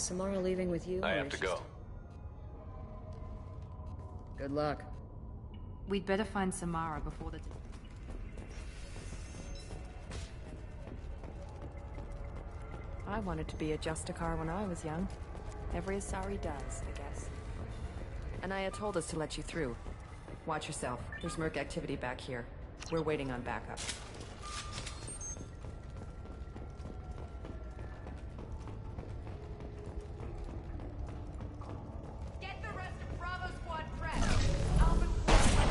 Samara leaving with you? I or have is to she go. still- Good luck. We'd better find Samara before the... I wanted to be a Justicar when I was young. Every Asari does, I guess. Anaya told us to let you through. Watch yourself. There's Merc activity back here. We're waiting on backup. Get the rest of Bravo Squad prepped. Alpha Squad...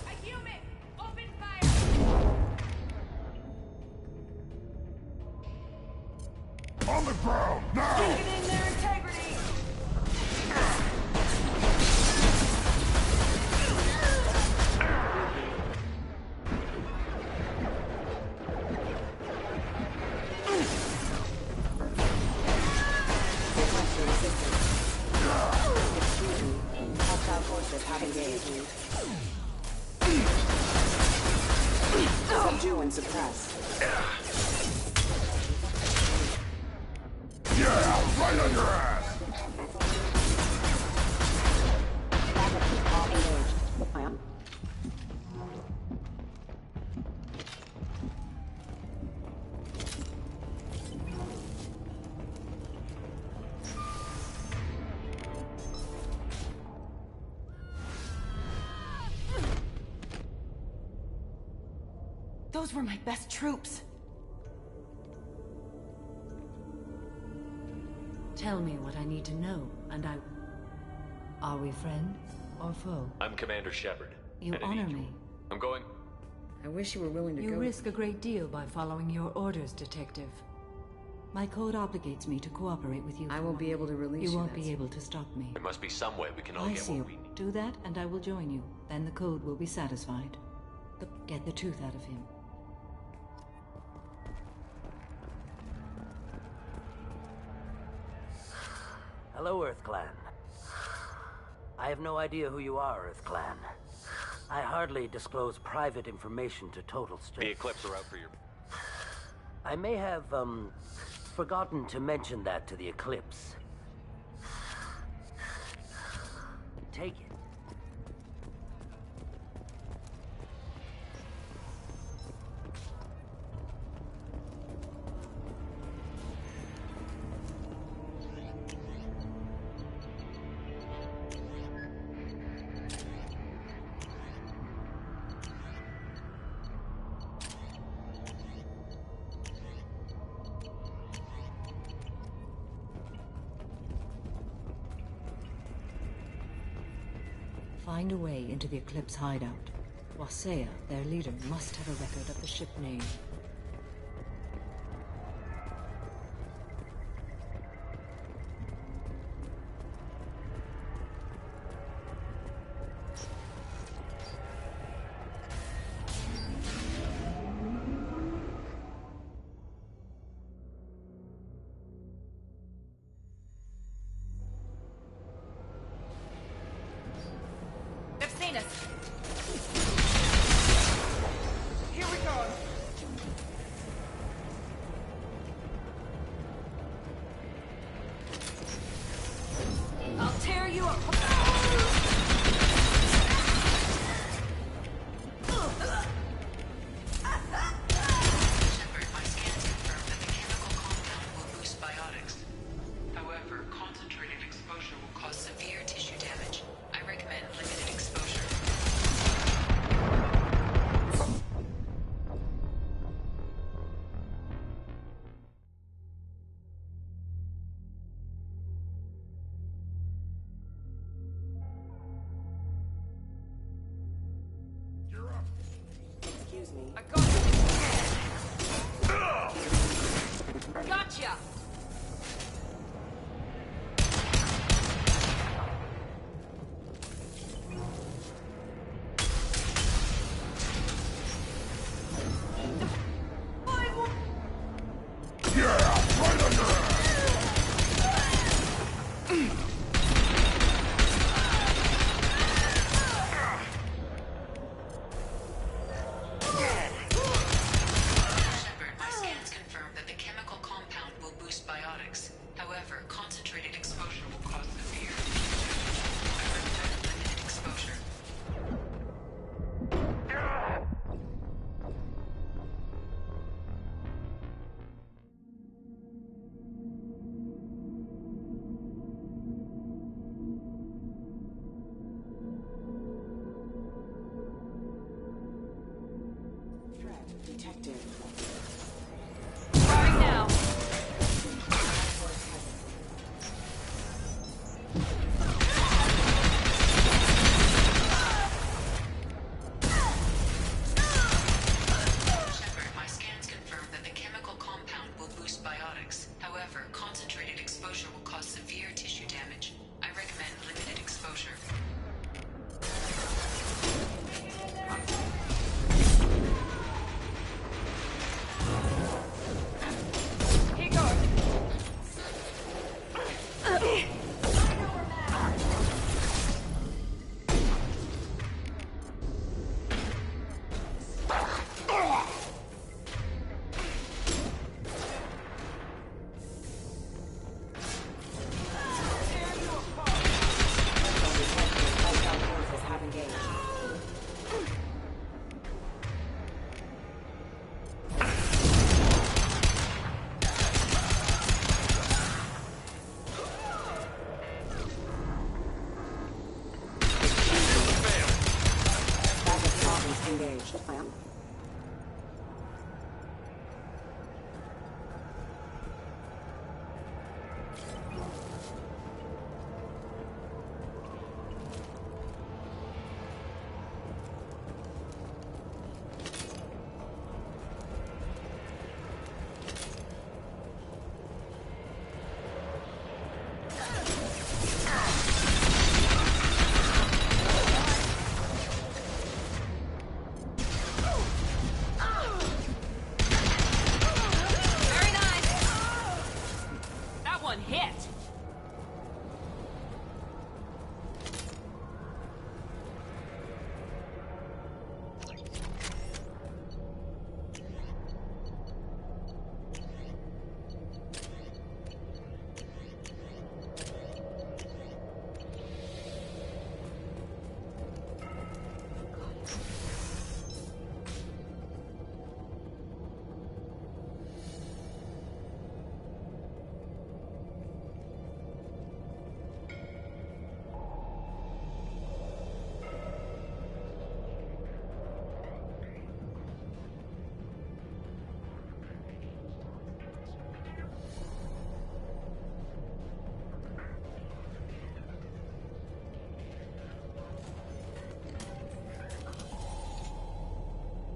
A human! Open fire! On the ground, now! Take it in their integrity! Hostile forces have engaged. Subdue and suppress. Yeah, right on your ass! Backup all engaged. I am. Those were my best troops. Tell me what I need to know, and I... Are we friend or foe? I'm Commander Shepard. You and I honor need me. I'm going. I wish you were willing to go. You risk a great deal by following your orders, Detective. My code obligates me to cooperate with you. I won't be able to release you. You won't that's- be able to stop me. There must be some way we can all I get see. what we need. Do that, and I will join you. Then the code will be satisfied. But get the truth out of him. Hello, Earth Clan. I have no idea who you are, Earth Clan. I hardly disclose private information to total The strangers. Eclipse are out for your... I may have, forgotten to mention that to the Eclipse. Take it. Find a way into the Eclipse hideout. Wasea, their leader, must have a record of the ship name. They've seen us. Here we go. I'll tear you Shepard, my scans confirm that the chemical compound will boost biotics. However, concentrated exposure will cause severe tissue damage. I recommend limited exposure. Excuse me. I got you. Gotcha. Yeah, right on your ass! Shepard, my scans confirm that the chemical detective. Right now. Shepard, my scans confirm that the chemical compound will boost biotics. However, concentrated exposure will cause severe tissue damage. I recommend limited exposure. Keep going. Forces have engaged. Backup province engaged. I am. Very nice. That one hit.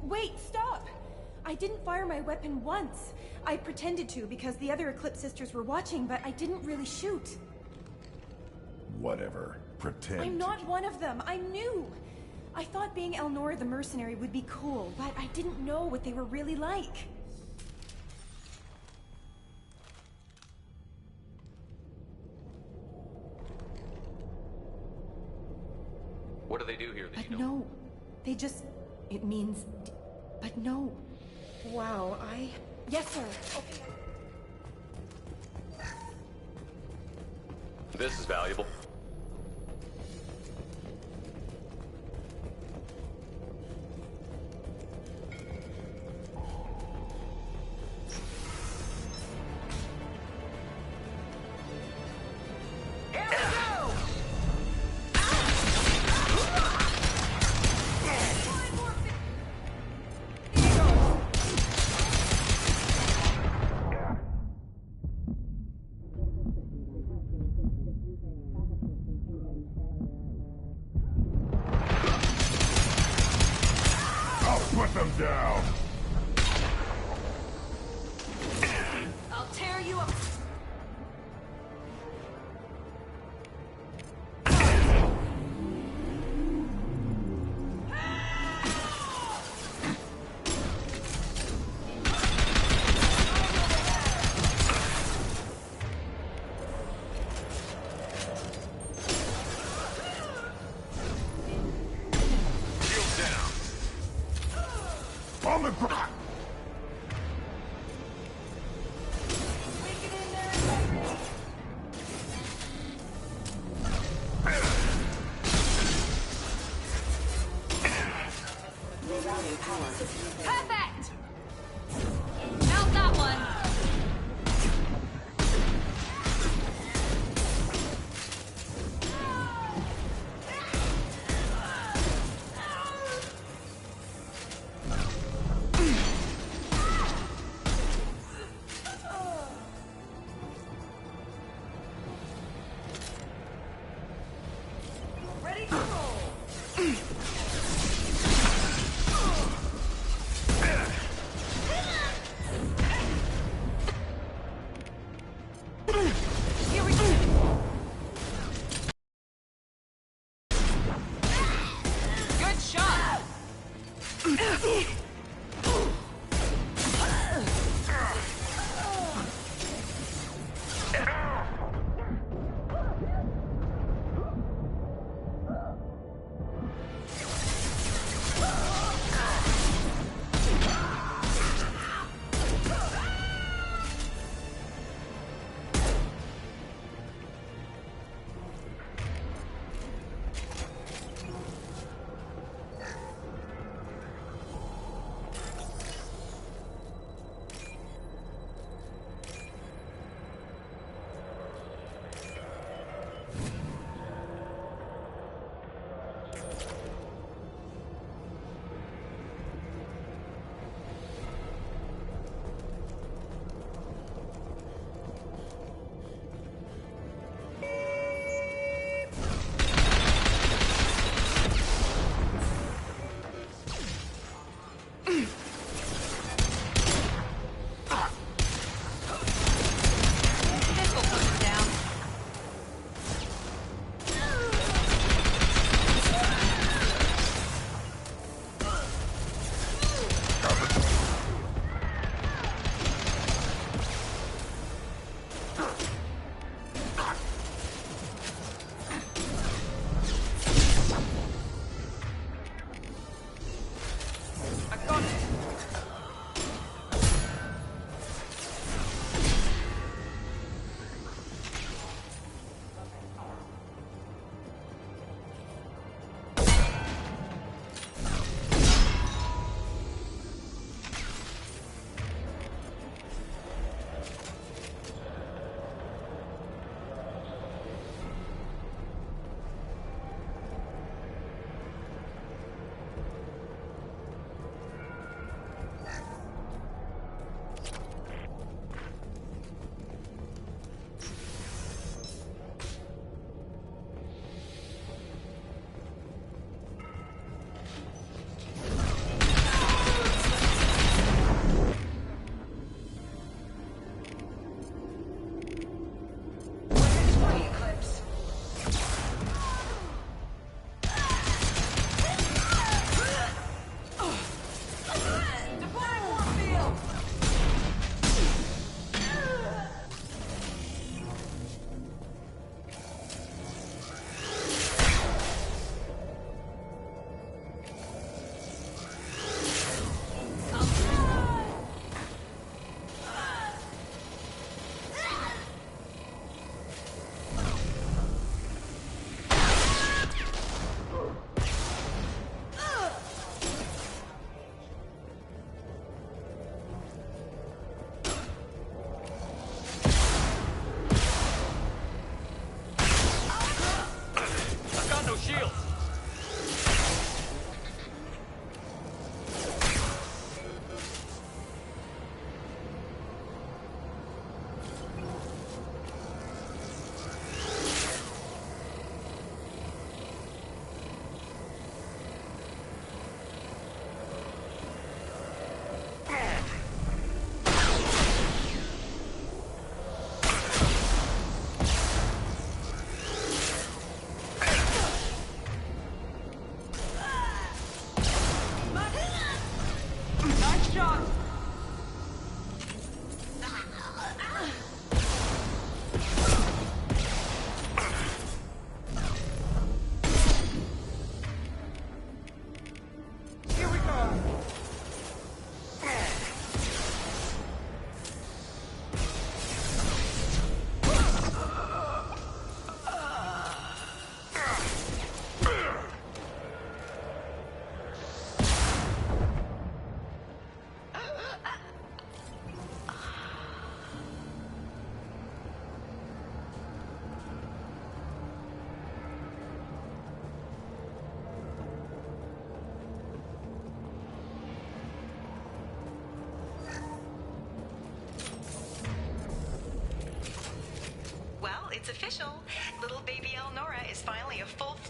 Wait, stop! I didn't fire my weapon once. I pretended to because the other Eclipse sisters were watching, but I didn't really shoot. Whatever. Pretend. I'm not one of them. I'm new. I thought being Elnora the mercenary would be cool, but I didn't know what they were really like. What do they do here that But you don't? no. They just... It means... But no. Wow, Yes, sir. Okay. This is valuable. Here we go. I'll put them down. I'll tear you up. Shield down. On the ground. Rerouting power systems. Perfect. How's that one? ready to roll. Here we go. Good shot.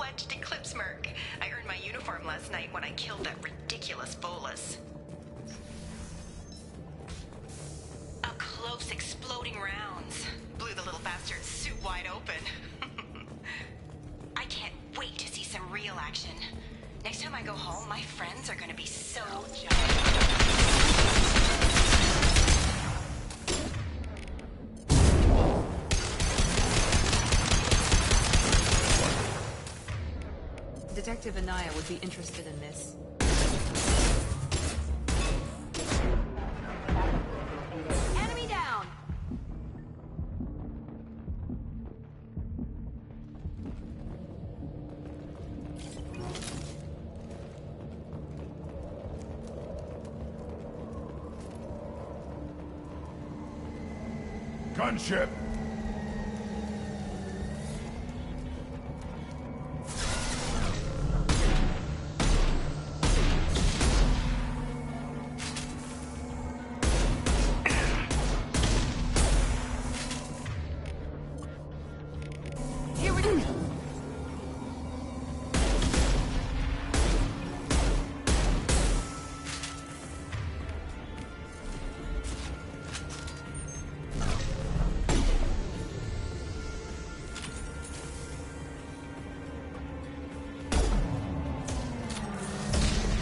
full-fledged Eclipse merc. I earned my uniform last night when I killed that ridiculous Volus. Up close, exploding rounds. Blew the little bastard's suit wide open. I can't wait to see some real action. Next time I go home, my friends are gonna be so jealous. Detective Anaya would be interested in this. Enemy down! Gunship!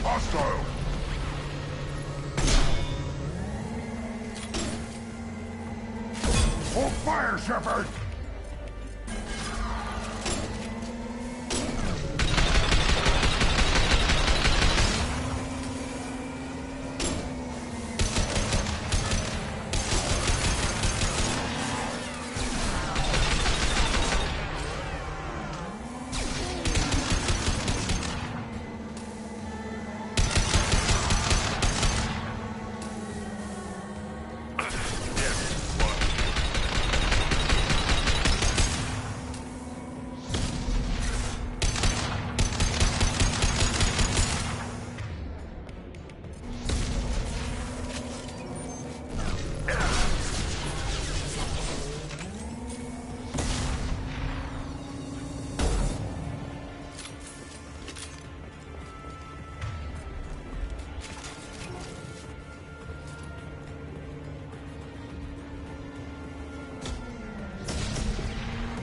Hostile! Hold fire, Shepard!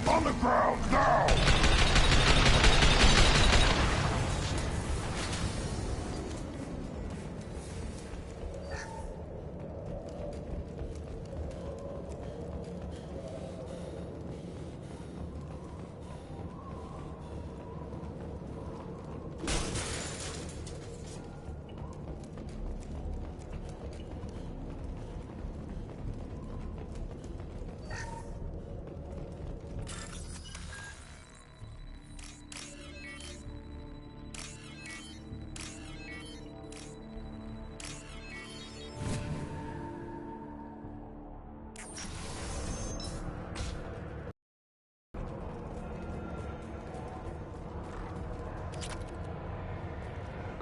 On the ground, now!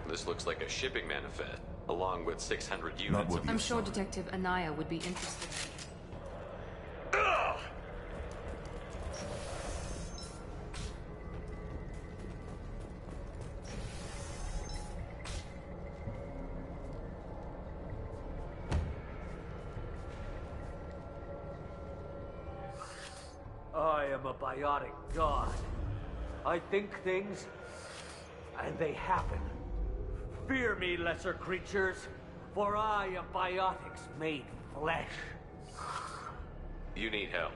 This looks like a shipping manifest, along with 600 Not units what of... you I'm sure saw. Detective Anaya would be interested. I am a biotic god. I think things, and they happen. Fear me, lesser creatures, for I am biotics made flesh. You need help.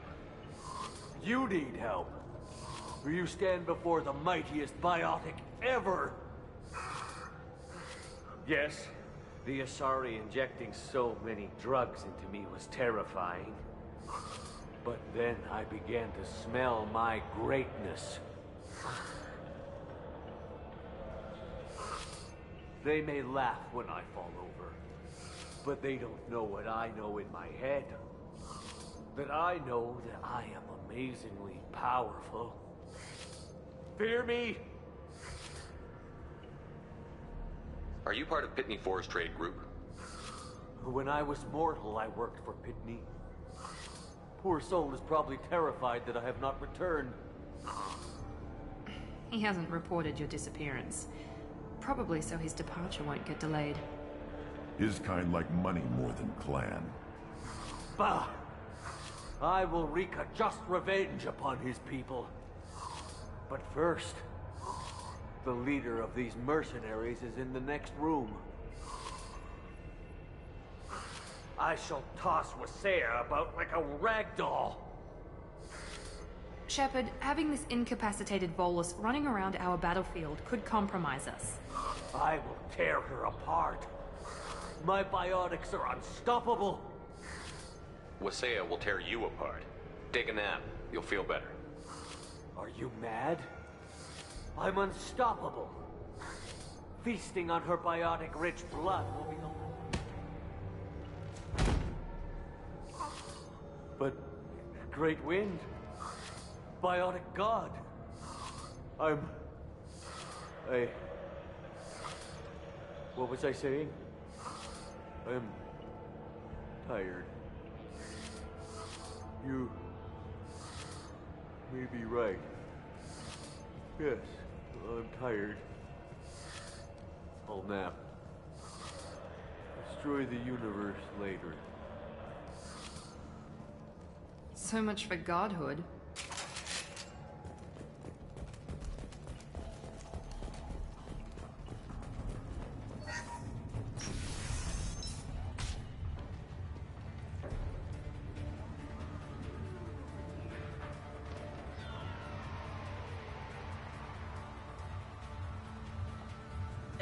You need help, for you stand before the mightiest biotic ever. Yes, the Asari injecting so many drugs into me was terrifying. But then I began to smell my greatness. They may laugh when I fall over, but they don't know what I know in my head. That I know that I am amazingly powerful. Fear me? Are you part of Pitney Four's trade group? When I was mortal, I worked for Pitney. Poor soul is probably terrified that I have not returned. He hasn't reported your disappearance. Probably so his departure won't get delayed. His kind like money more than clan. Bah! I will wreak a just revenge upon his people. But first, the leader of these mercenaries is in the next room. I shall toss Wasea about like a rag doll. Shepard, having this incapacitated Volus running around our battlefield could compromise us. I will tear her apart. My biotics are unstoppable. Wasea will tear you apart. Take a nap. You'll feel better. Are you mad? I'm unstoppable. Feasting on her biotic-rich blood will be the... But... Great Wind... Biotic God... What was I saying? I'm... tired. You... may be right. Yes, I'm tired. I'll nap. Destroy the universe later. So much for godhood.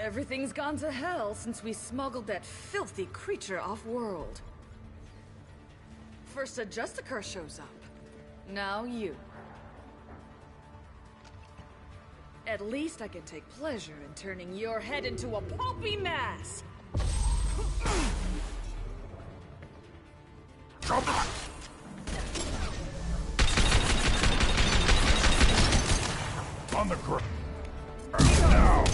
Everything's gone to hell since we smuggled that filthy creature off-world. First a Justicar shows up. Now you. At least I can take pleasure in turning your head into a pulpy mass! On the ground. Now!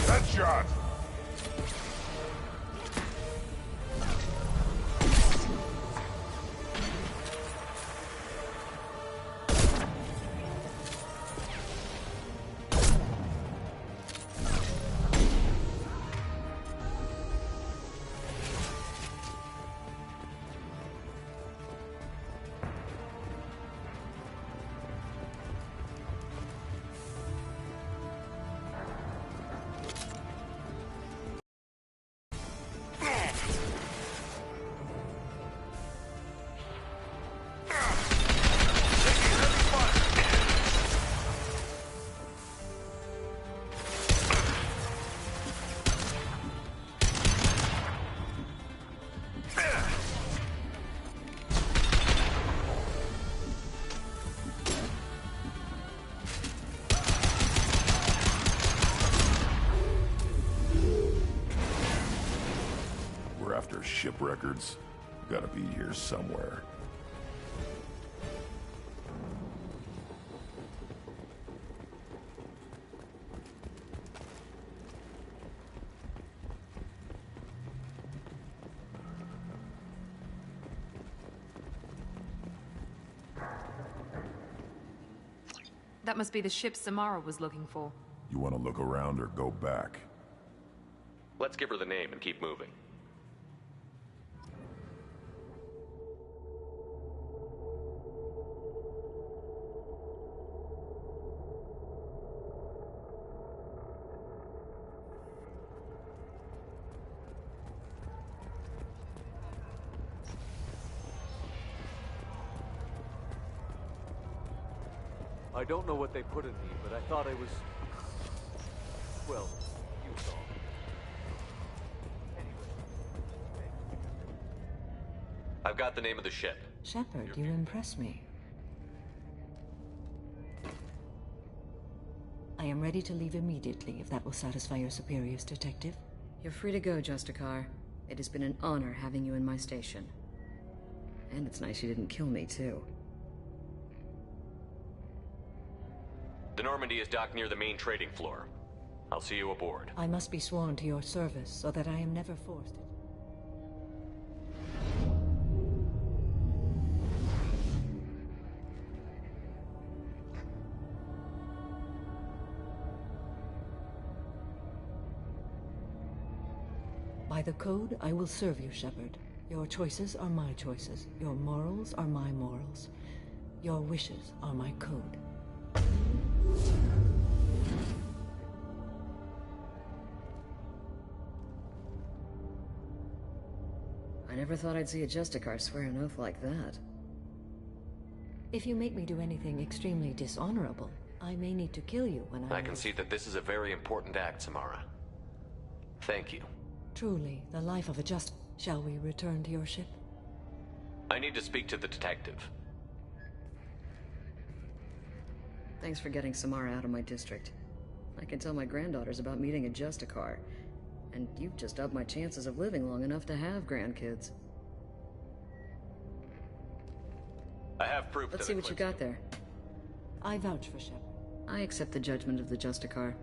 Headshot! After ship records, gotta be here somewhere. That must be the ship Samara was looking for. You want to look around or go back? Let's give her the name and keep moving. I don't know what they put in me, but I thought I was... Well, you saw. I've got the name of the ship. Shepard, you impress me. I am ready to leave immediately if that will satisfy your superiors, Detective. You're free to go, Justicar. It has been an honor having you in my station. And it's nice you didn't kill me, too. The Normandy is docked near the main trading floor. I'll see you aboard. I must be sworn to your service so that I am never forced. By the code, I will serve you, Shepard. Your choices are my choices. Your morals are my morals. Your wishes are my code. I never thought I'd see a Justicar swear an oath like that. If you make me do anything extremely dishonorable, I may need to kill you when I can see that this is a very important act, Samara. Thank you. Truly, the life of a just... Shall we return to your ship? I need to speak to the detective. Thanks for getting Samara out of my district. I can tell my granddaughters about meeting a Justicar. And you've just upped my chances of living long enough to have grandkids. I have proof. Let's see what you got there. I vouch for Shepard. I accept the judgment of the Justicar.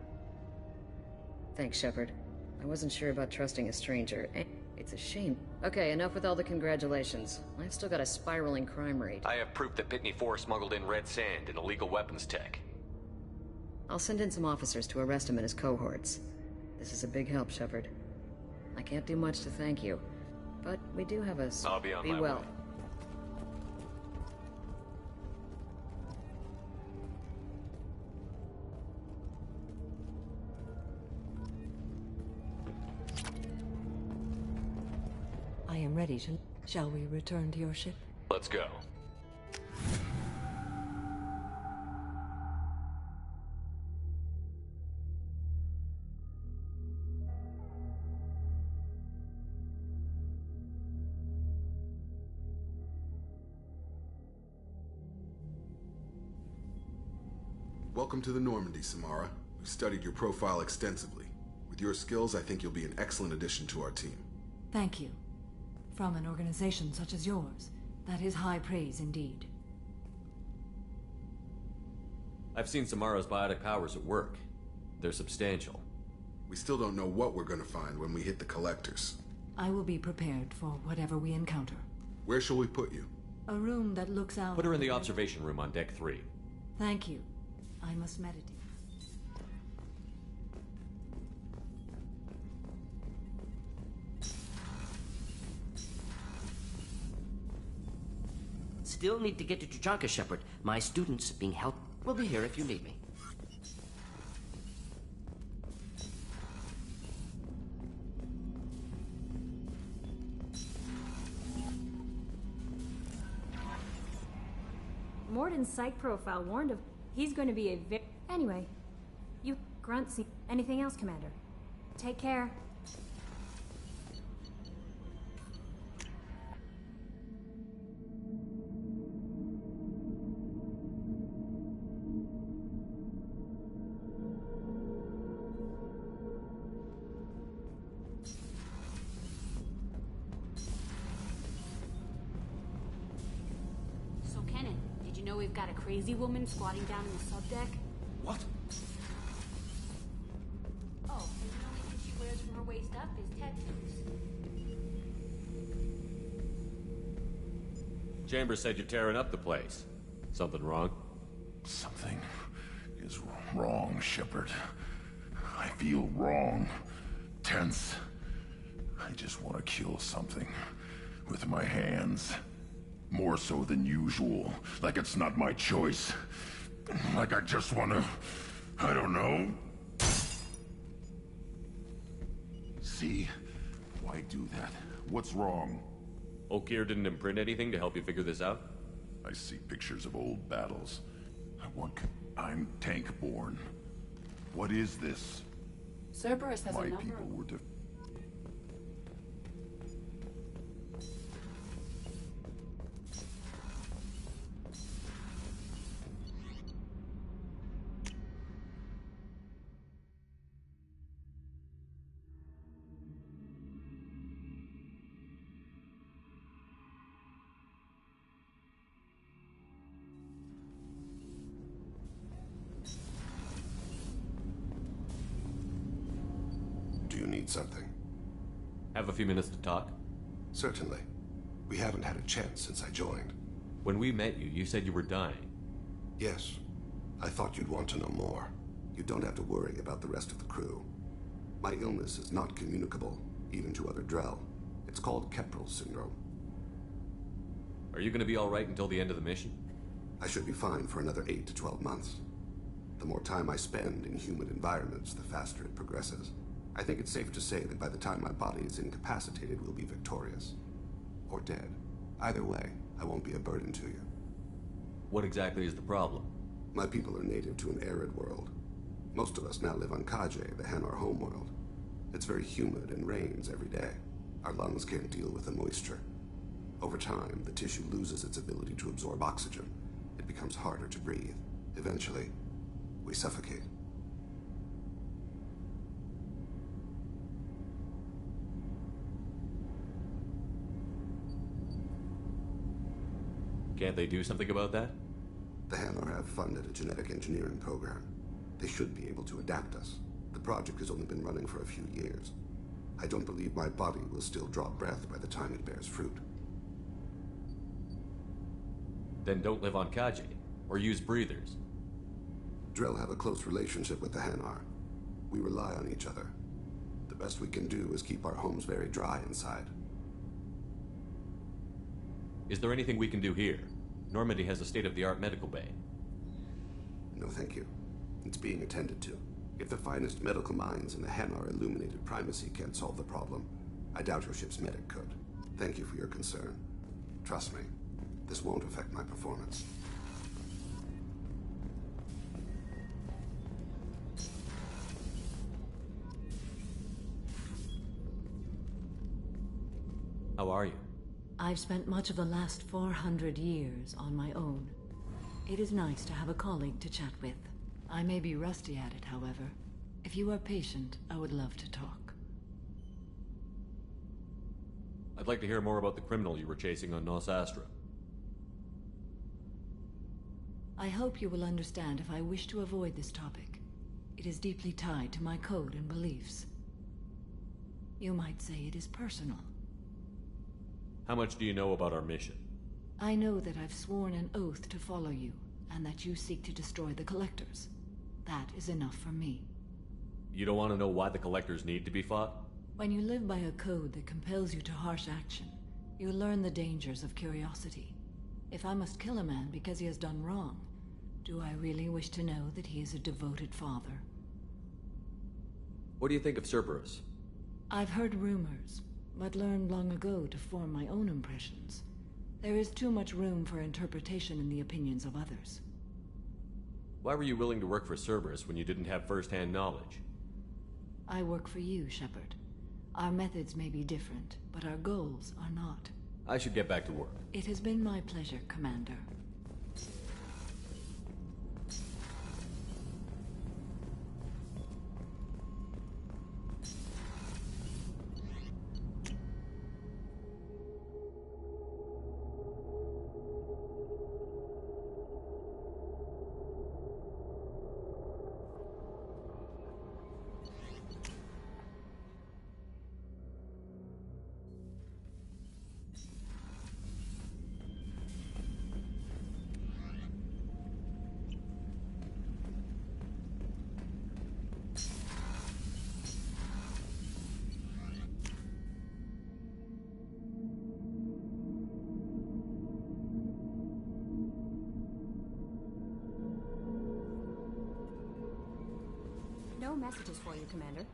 Thanks, Shepard. I wasn't sure about trusting a stranger. It's a shame. Okay, enough with all the congratulations. I've still got a spiraling crime rate. I have proof that Pitney 4 smuggled in red sand and illegal weapons tech. I'll send in some officers to arrest him and his cohorts. This is a big help, Shepard. I can't do much to thank you, but we do have a... I'll be on my well. way. I am ready to... Shall we return to your ship? Let's go. Welcome to the Normandy, Samara. We've studied your profile extensively. With your skills, I think you'll be an excellent addition to our team. Thank you. From an organization such as yours, that is high praise indeed. I've seen Samara's biotic powers at work. They're substantial. We still don't know what we're gonna find when we hit the collectors. I will be prepared for whatever we encounter. Where shall we put you? A room that looks out... Put her in the observation room on deck 3. Thank you. I must meditate. Still need to get to Tuchanka, Shepard. My students being helped will be here if you need me. Morden's psych profile warned of... He's going to be a Anyway, you grunt see... Anything else, Commander? Take care. So, Kenan, did you know we've got a crazy woman squatting down in the subdeck? What? Oh, and the only thing she wears from her waist up is tattoos. Chambers said you're tearing up the place. Something wrong? Something is wrong, Shepard. I feel wrong. Tense. I just want to kill something. With my hands. More so than usual. Like it's not my choice. Like I just want to... I don't know. See? Why do that? What's wrong? Okeer didn't imprint anything to help you figure this out? I see pictures of old battles. I want... I'm Tankborn. What is this? Cerberus has My a number people were Do you need something? Have a few minutes to talk? Certainly. We haven't had a chance since I joined. When we met you, you said you were dying. Yes. I thought you'd want to know more. You don't have to worry about the rest of the crew. My illness is not communicable, even to other Drell. It's called Keprel syndrome. Are you gonna be alright until the end of the mission? I should be fine for another 8 to 12 months. The more time I spend in human environments, the faster it progresses. I think it's safe to say that by the time my body is incapacitated, we'll be victorious. Or dead. Either way, I won't be a burden to you. What exactly is the problem? My people are native to an arid world. Most of us now live on Kaje, the Hanar homeworld. It's very humid and rains every day. Our lungs can't deal with the moisture. Over time, the tissue loses its ability to absorb oxygen. It becomes harder to breathe. Eventually, we suffocate. Can't they do something about that? The Hanar have funded a genetic engineering program. They should be able to adapt us. The project has only been running for a few years. I don't believe my body will still draw breath by the time it bears fruit. Then don't live on Kaji, or use breathers. Drell have a close relationship with the Hanar. We rely on each other. The best we can do is keep our homes very dry inside. Is there anything we can do here? Normandy has a state-of-the-art medical bay. No, thank you. It's being attended to. If the finest medical minds in the Hanar illuminated primacy can't solve the problem, I doubt your ship's medic could. Thank you for your concern. Trust me, this won't affect my performance. How are you? I've spent much of the last 400 years on my own. It is nice to have a colleague to chat with. I may be rusty at it, however. If you are patient, I would love to talk. I'd like to hear more about the criminal you were chasing on Nos Astra. I hope you will understand if I wish to avoid this topic. It is deeply tied to my code and beliefs. You might say it is personal. How much do you know about our mission? I know that I've sworn an oath to follow you, and that you seek to destroy the Collectors. That is enough for me. You don't want to know why the Collectors need to be fought? When you live by a code that compels you to harsh action, you learn the dangers of curiosity. If I must kill a man because he has done wrong, do I really wish to know that he is a devoted father? What do you think of Cerberus? I've heard rumors, but learned long ago to form my own impressions. There is too much room for interpretation in the opinions of others. Why were you willing to work for Cerberus when you didn't have first-hand knowledge? I work for you, Shepard. Our methods may be different, but our goals are not. I should get back to work. It has been my pleasure, Commander. No messages for you, Commander.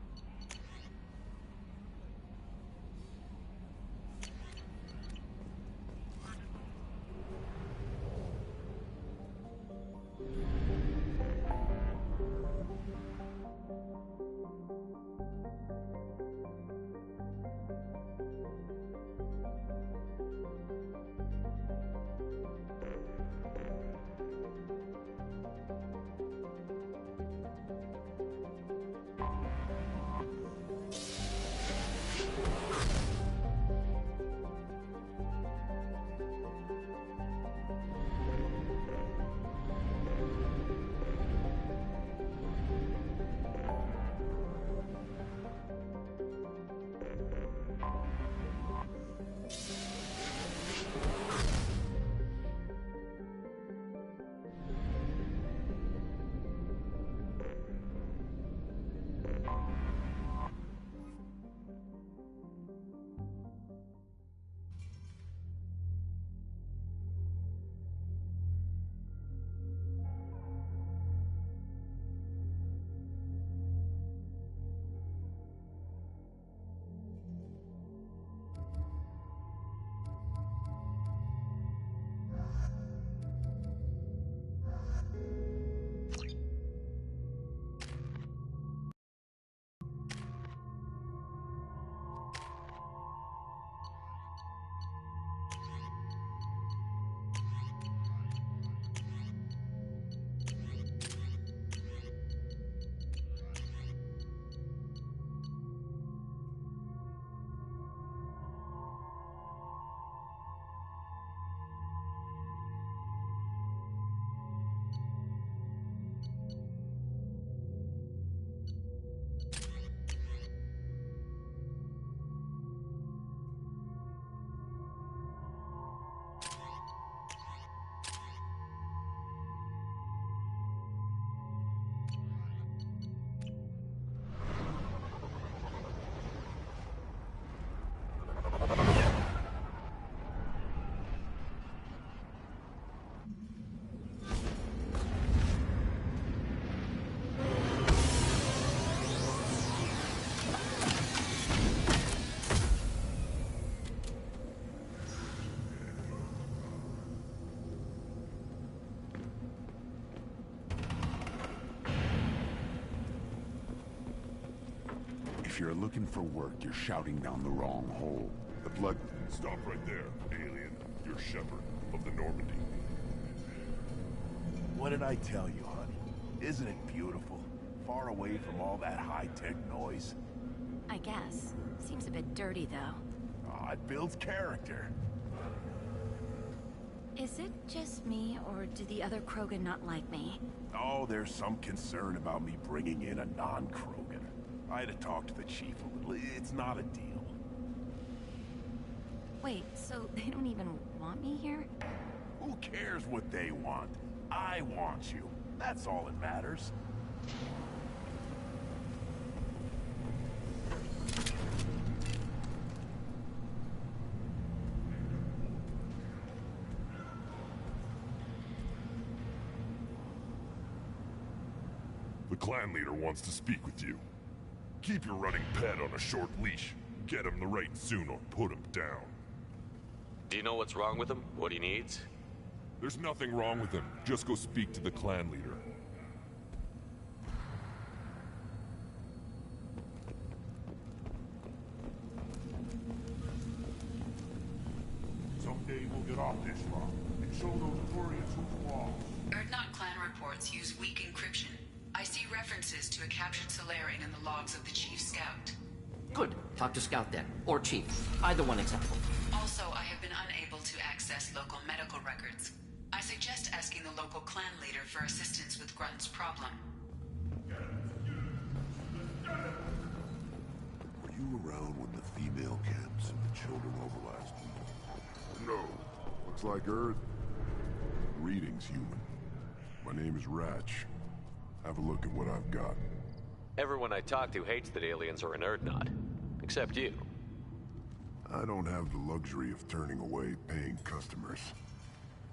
you're looking for work, you're shouting down the wrong hole. The blood... Stop right there, alien. You're Shepard of the Normandy. What did I tell you, honey? Isn't it beautiful? Far away from all that high-tech noise. I guess. Seems a bit dirty, though. Aw, it builds character. Is it just me, or do the other Krogan not like me? Oh, there's some concern about me bringing in a non-Krogan. I had to talk to the chief a little. It's not a deal. Wait, so they don't even want me here? Who cares what they want? I want you. That's all that matters. The clan leader wants to speak with you. Keep your running pet on a short leash. Get him the right soon or put him down. Do you know what's wrong with him? What he needs? There's nothing wrong with him. Just go speak to the clan leader. Someday we'll get off this rock and show those Turians who's lost. Urdnot clan reports use weak encryption. I see references to a captured Solarian in the logs of the Chief Scout. Good. Talk to Scout then. Or Chief. Either one acceptable. Also, I have been unable to access local medical records. I suggest asking the local clan leader for assistance with Grunt's problem. Were you around when the female camps and the children overlast? No. Looks like Earth. Greetings, human. My name is Ratch. Have a look at what I've got. Everyone I talk to hates that aliens are in Urdnot. Except you. I don't have the luxury of turning away paying customers.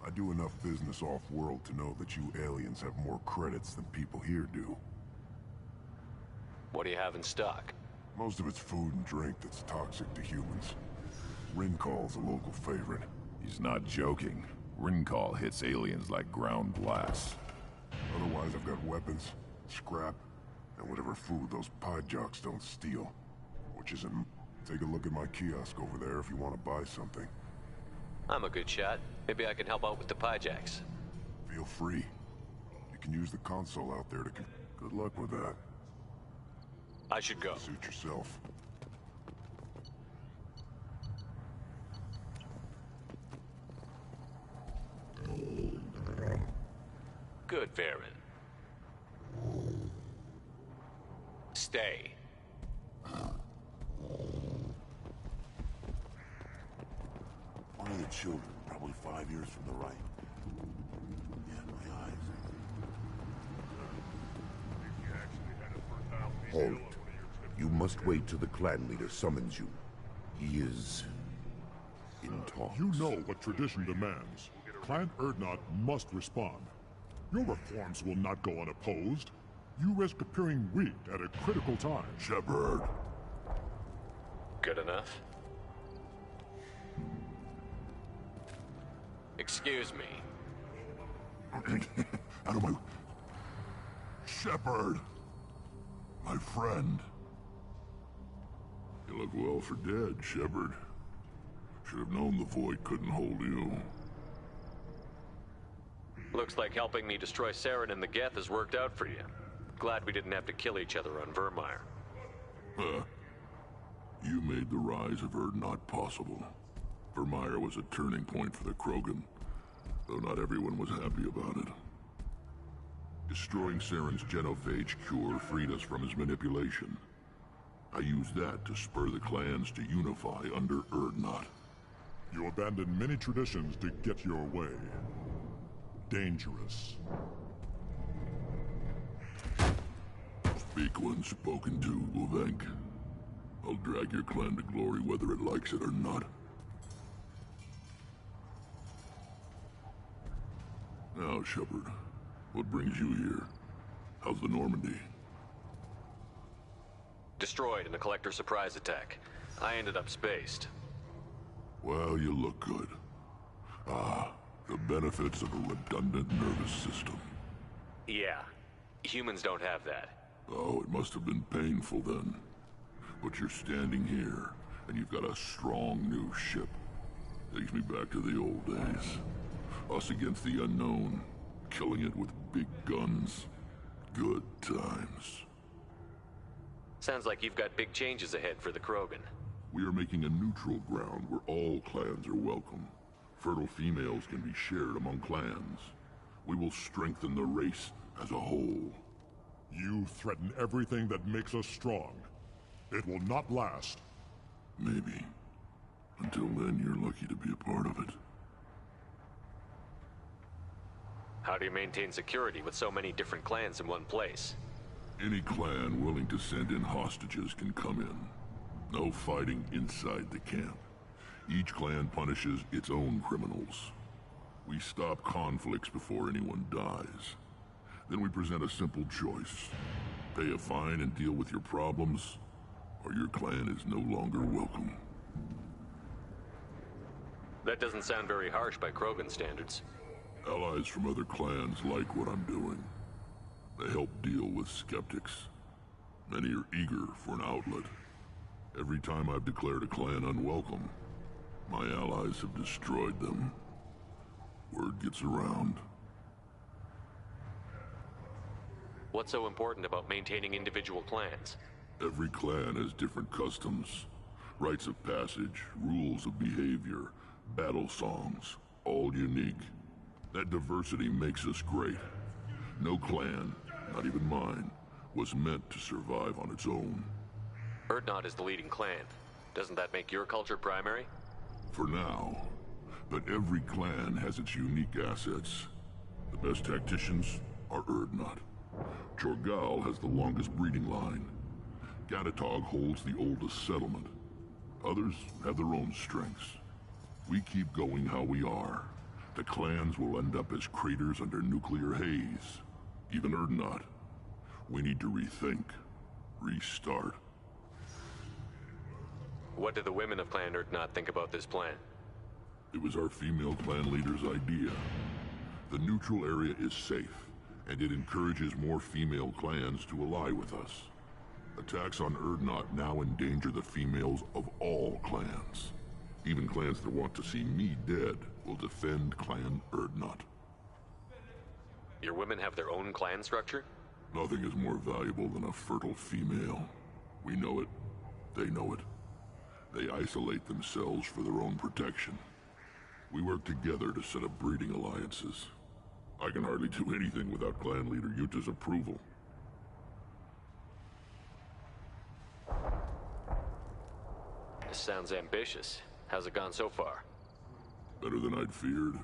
I do enough business off-world to know that you aliens have more credits than people here do. What do you have in stock? Most of it's food and drink that's toxic to humans. Rinkal's a local favorite. He's not joking. Rinkal hits aliens like ground glass. Otherwise, I've got weapons, scrap, and whatever food those pie jocks don't steal. Which isn't... Take a look at my kiosk over there if you want to buy something. I'm a good shot. Maybe I can help out with the Pyjaks. Feel free. You can use the console out there to... Good luck with that. I should go. Suit yourself. Good, Varen. Stay. One of the children, probably 5 years from the right. Yeah, my eyes. Halt. You must wait till the clan leader summons you. He is... in talks. You know what tradition demands. Clan Urdnot must respond. Your reforms will not go unopposed. You risk appearing weak at a critical time. Shepard. Good enough? Excuse me. Out of my... Shepard! My friend. You look well for dead, Shepard. Should have known the Void couldn't hold you. Looks like helping me destroy Saren and the Geth has worked out for you. Glad we didn't have to kill each other on Virmire. You made the rise of Urdnot possible. Virmire was a turning point for the Krogan, though not everyone was happy about it. Destroying Saren's genophage cure freed us from his manipulation. I used that to spur the clans to unify under Urdnot. You abandoned many traditions to get your way. Dangerous. Speak when spoken to, Luvenk. I'll drag your clan to glory whether it likes it or not. Now, Shepard, what brings you here? How's the Normandy? Destroyed in a Collector surprise attack. I ended up spaced. Well, you look good. Ah, the benefits of a redundant nervous system. Yeah. Humans don't have that. Oh, it must have been painful then. But you're standing here, and you've got a strong new ship. Takes me back to the old days. Us against the unknown, killing it with big guns. Good times. Sounds like you've got big changes ahead for the Krogan. We are making a neutral ground where all clans are welcome. Fertile females can be shared among clans. We will strengthen the race as a whole. You threaten everything that makes us strong. It will not last. Maybe. Until then, you're lucky to be a part of it. How do you maintain security with so many different clans in one place? Any clan willing to send in hostages can come in. No fighting inside the camp. Each clan punishes its own criminals. We stop conflicts before anyone dies. Then we present a simple choice. Pay a fine and deal with your problems, or your clan is no longer welcome. That doesn't sound very harsh by Krogan standards. Allies from other clans like what I'm doing. They help deal with skeptics. Many are eager for an outlet. Every time I've declared a clan unwelcome, my allies have destroyed them. Word gets around. What's so important about maintaining individual clans? Every clan has different customs, rites of passage, rules of behavior, battle songs, all unique. That diversity makes us great. No clan, not even mine, was meant to survive on its own. Urdnot is the leading clan. Doesn't that make your culture primary? For now. But every clan has its unique assets. The best tacticians are Urdnot. Chorgal has the longest breeding line. Gatatog holds the oldest settlement. Others have their own strengths. We keep going how we are. The clans will end up as craters under nuclear haze. Even Urdnot. We need to rethink. Restart. What do the women of Clan Urdnot think about this plan? It was our female clan leader's idea. The neutral area is safe, and it encourages more female clans to ally with us. Attacks on Urdnot now endanger the females of all clans. Even clans that want to see me dead will defend Clan Urdnot. Your women have their own clan structure? Nothing is more valuable than a fertile female. We know it. They know it. They isolate themselves for their own protection. We work together to set up breeding alliances. I can hardly do anything without clan leader Yuta's approval. This sounds ambitious. How's it gone so far? Better than I'd feared.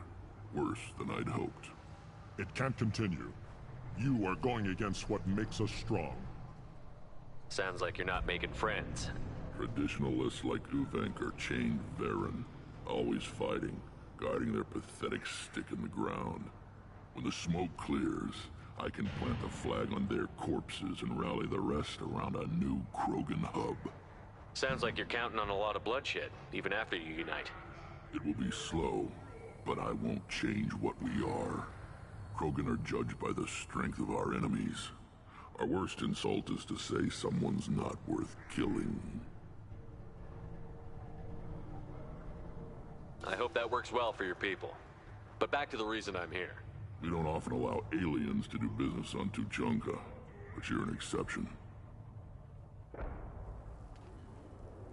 Worse than I'd hoped. It can't continue. You are going against what makes us strong. Sounds like you're not making friends. Traditionalists like Uvenk are chained Varen, always fighting, guarding their pathetic stick in the ground. When the smoke clears, I can plant the flag on their corpses and rally the rest around a new Krogan hub. Sounds like you're counting on a lot of bloodshed, even after you unite. It will be slow, but I won't change what we are. Krogan are judged by the strength of our enemies. Our worst insult is to say someone's not worth killing. I hope that works well for your people. But back to the reason I'm here. We don't often allow aliens to do business on Tuchanka, but you're an exception.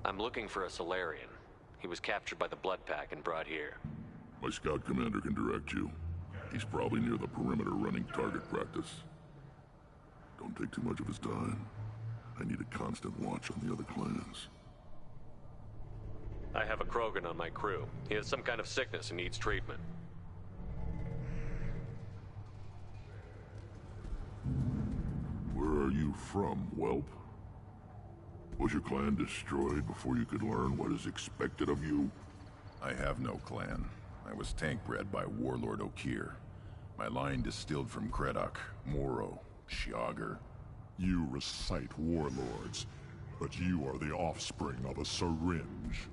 I'm looking for a Solarian. He was captured by the Blood Pack and brought here. My scout commander can direct you. He's probably near the perimeter running target practice. Don't take too much of his time. I need a constant watch on the other clans. I have a Krogan on my crew. He has some kind of sickness and needs treatment. Where are you from, whelp? Was your clan destroyed before you could learn what is expected of you? I have no clan. I was tank bred by Warlord Okeer. My line distilled from Kredok, Moro, Shiagar. You recite warlords, but you are the offspring of a syringe.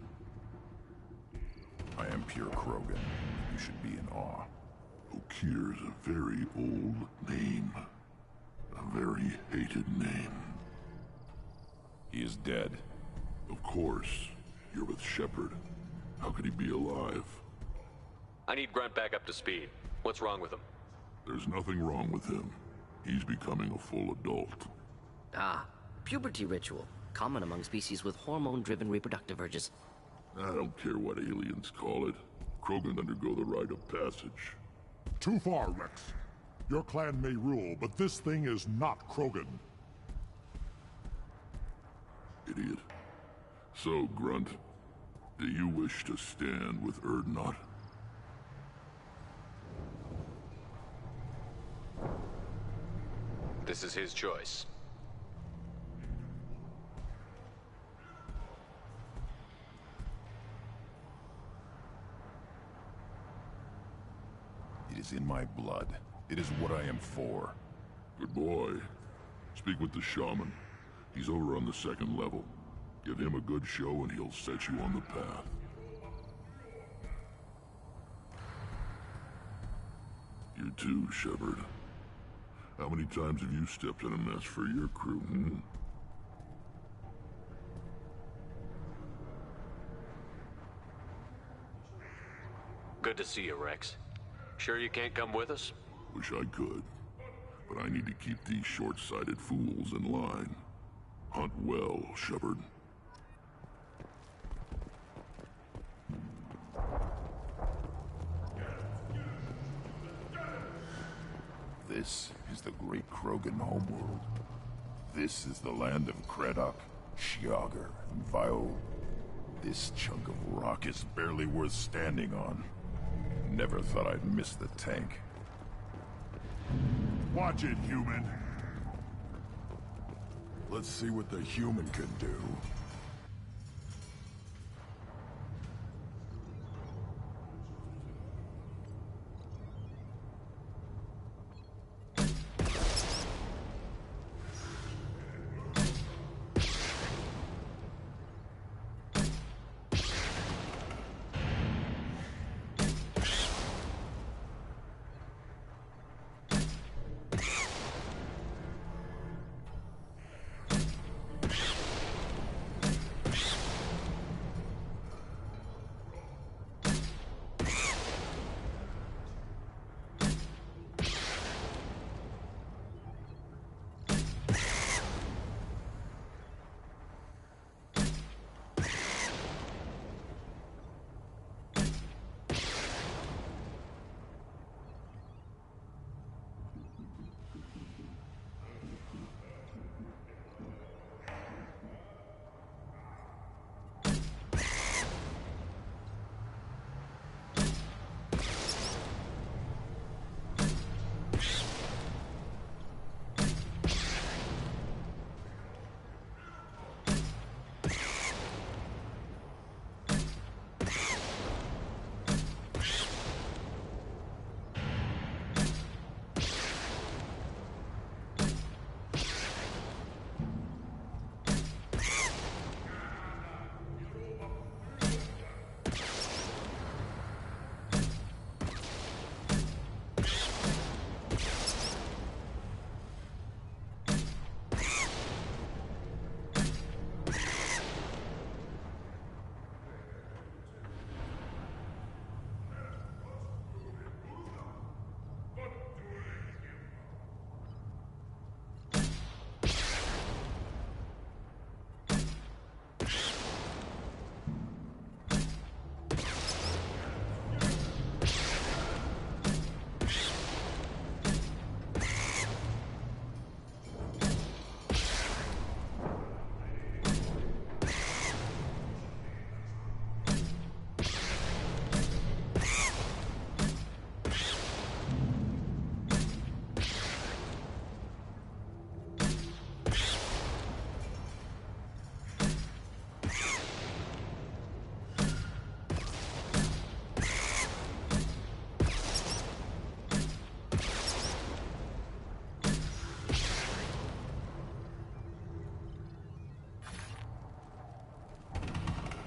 I am pure Krogan. You should be in awe. Okeer's a very old name. A very hated name. He is dead. Of course. You're with Shepard. How could he be alive? I need Grunt back up to speed. What's wrong with him? There's nothing wrong with him. He's becoming a full adult. Ah, puberty ritual. Common among species with hormone-driven reproductive urges. I don't care what aliens call it. Krogan undergo the rite of passage. Too far, Rex. Your clan may rule, but this thing is not Krogan. Idiot. So, Grunt, do you wish to stand with Urdnot? This is his choice. It is in my blood. It is what I am for. Good boy. Speak with the shaman. He's over on the second level. Give him a good show and he'll set you on the path. You too, Shepard. How many times have you stepped in a mess for your crew, hmm? Good to see you, Rex. Sure you can't come with us? Wish I could. But I need to keep these short-sighted fools in line. Hunt well, Shepard. This is the great Krogan homeworld. This is the land of Kredok, Shiagar, and Vio. This chunk of rock is barely worth standing on. Never thought I'd miss the tank. Watch it, human. Let's see what the human can do.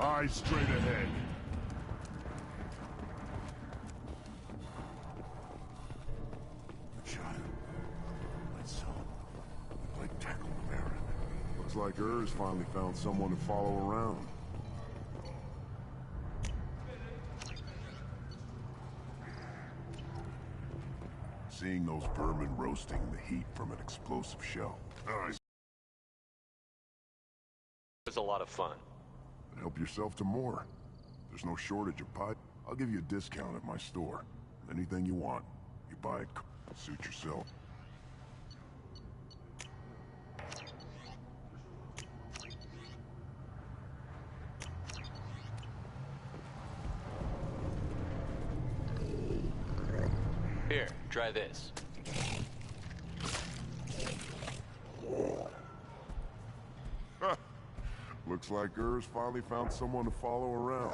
Eyes straight ahead. Child, my son, like tackle Baron. Looks like Urs finally found someone to follow around. Seeing those vermin roasting in the heat from an explosive shell. It was a lot of fun. Help yourself to more. There's no shortage of pipe. I'll give you a discount at my store. Anything you want, you buy it. Suit yourself. Here, try this. Looks like Urs finally found someone to follow around.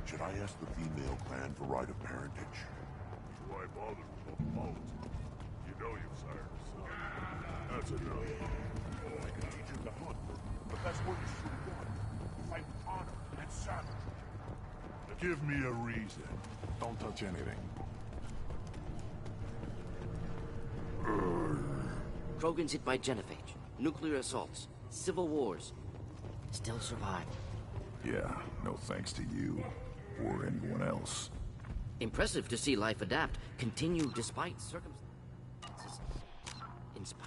Should I ask the female clan for right of parentage? Why bother with politics? You know you've sired a son. That's enough. I can teach him to hunt, but that's what you should have done. Fight with honor and savagery. Give me a reason. Don't touch anything. Krogan's hit by genophage, nuclear assaults, civil wars. Still survived. Yeah, no thanks to you. Or anyone else. Impressive to see life adapt, continue despite circumstances. Inspired.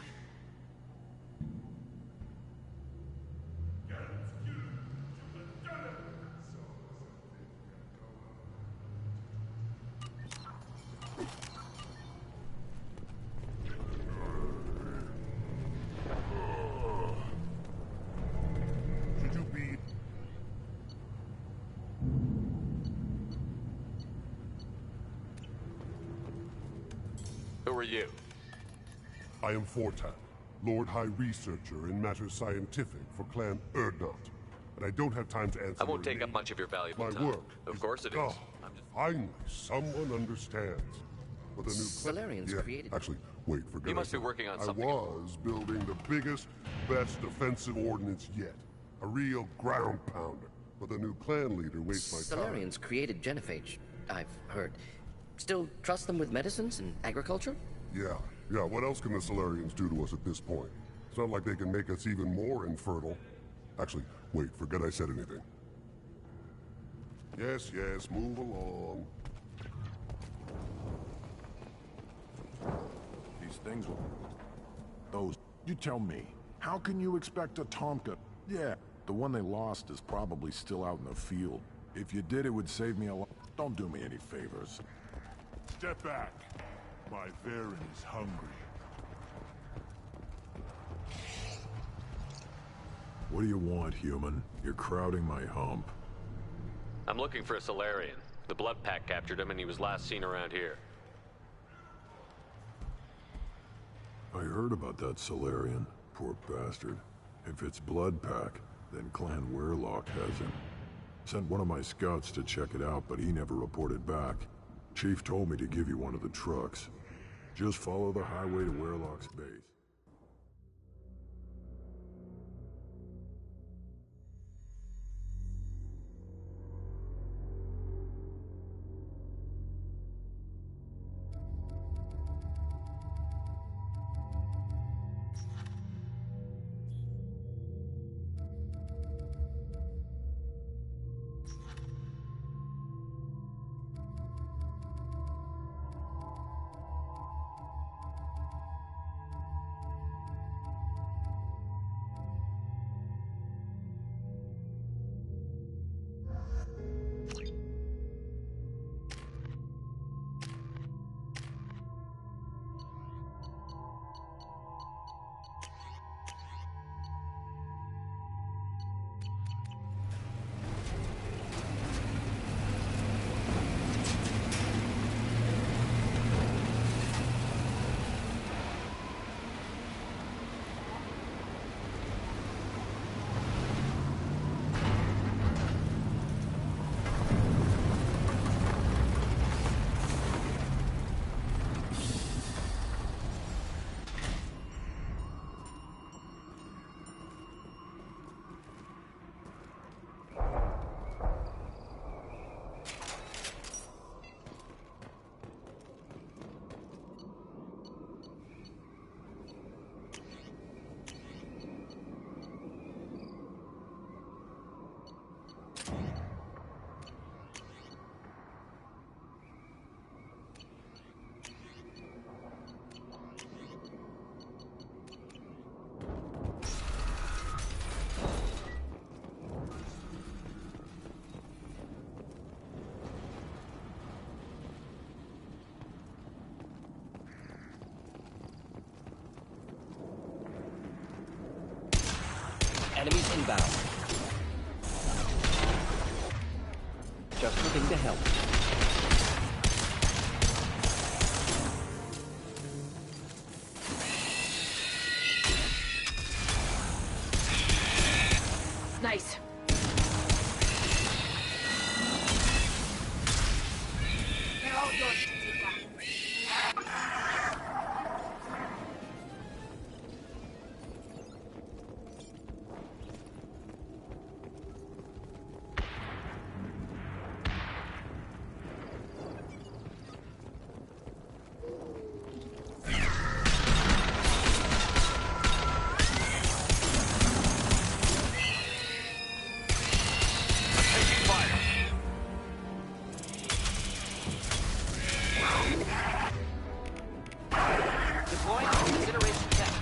Who are you? I am Fortan, Lord High Researcher in matters scientific for Clan Urdnot. And I don't have time to answer. I won't take up much of your valuable My time. work. Of course it is. God, finally, someone understands. With a new Salarians created. Actually, wait, forget You must I be working on I something. was building the biggest, best defensive ordnance yet. A real ground pounder. But the new clan leader wastes my time. Salarians created genophage, I've heard. Still trust them with medicines and agriculture? Yeah. What else can the Solarians do to us at this point? It's not like they can make us even more infertile. Actually, wait, forget I said anything. Yes, move along. These things will... Those... You tell me, how can you expect a Tomka? Yeah, the one they lost is probably still out in the field. If you did, it would save me a lot. Don't do me any favors. Step back. My Varen is hungry. What do you want, human? You're crowding my hump. I'm looking for a Solarian. The Blood Pack captured him and he was last seen around here. I heard about that Solarian. Poor bastard. If it's Blood Pack, then Clan Weirlock has him. Sent one of my scouts to check it out, but he never reported back. Chief told me to give you one of the trucks. Just follow the highway to Weirlock's base. Enemies inbound. Just looking to help. Nice. They're all yours, Chica. Deploying incineration tech.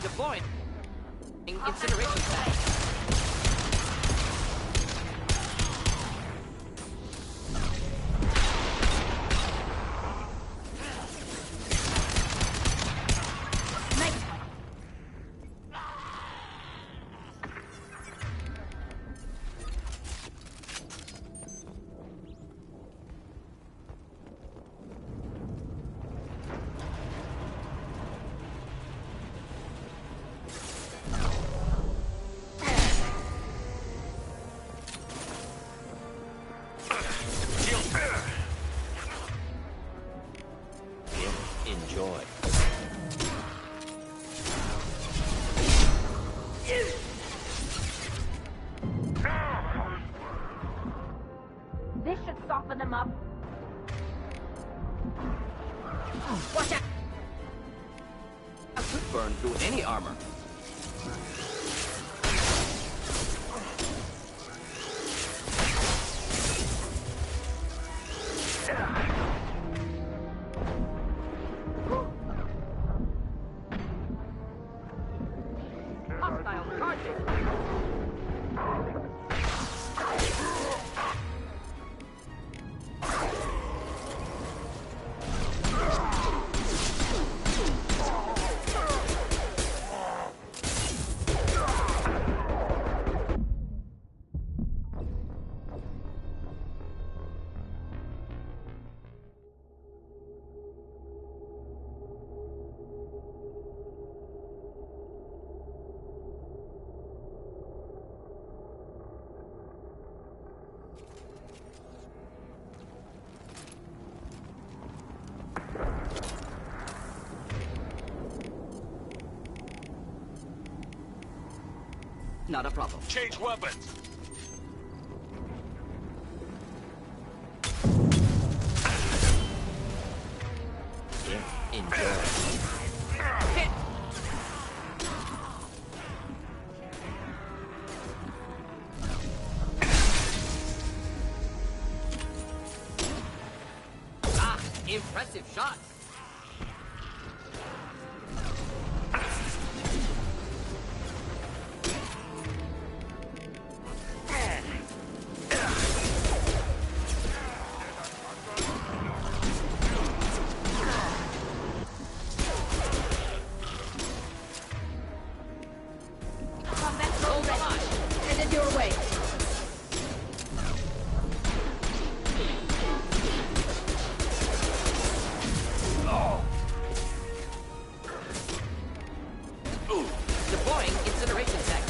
Deploying incineration tech. Enjoy. This should soften them up. Watch out! I could burn through any armor. Hostile charging! Not a problem. Change weapons! Enjoy. Hit! Ah, impressive shot. Headed your way. Deploying incineration tech.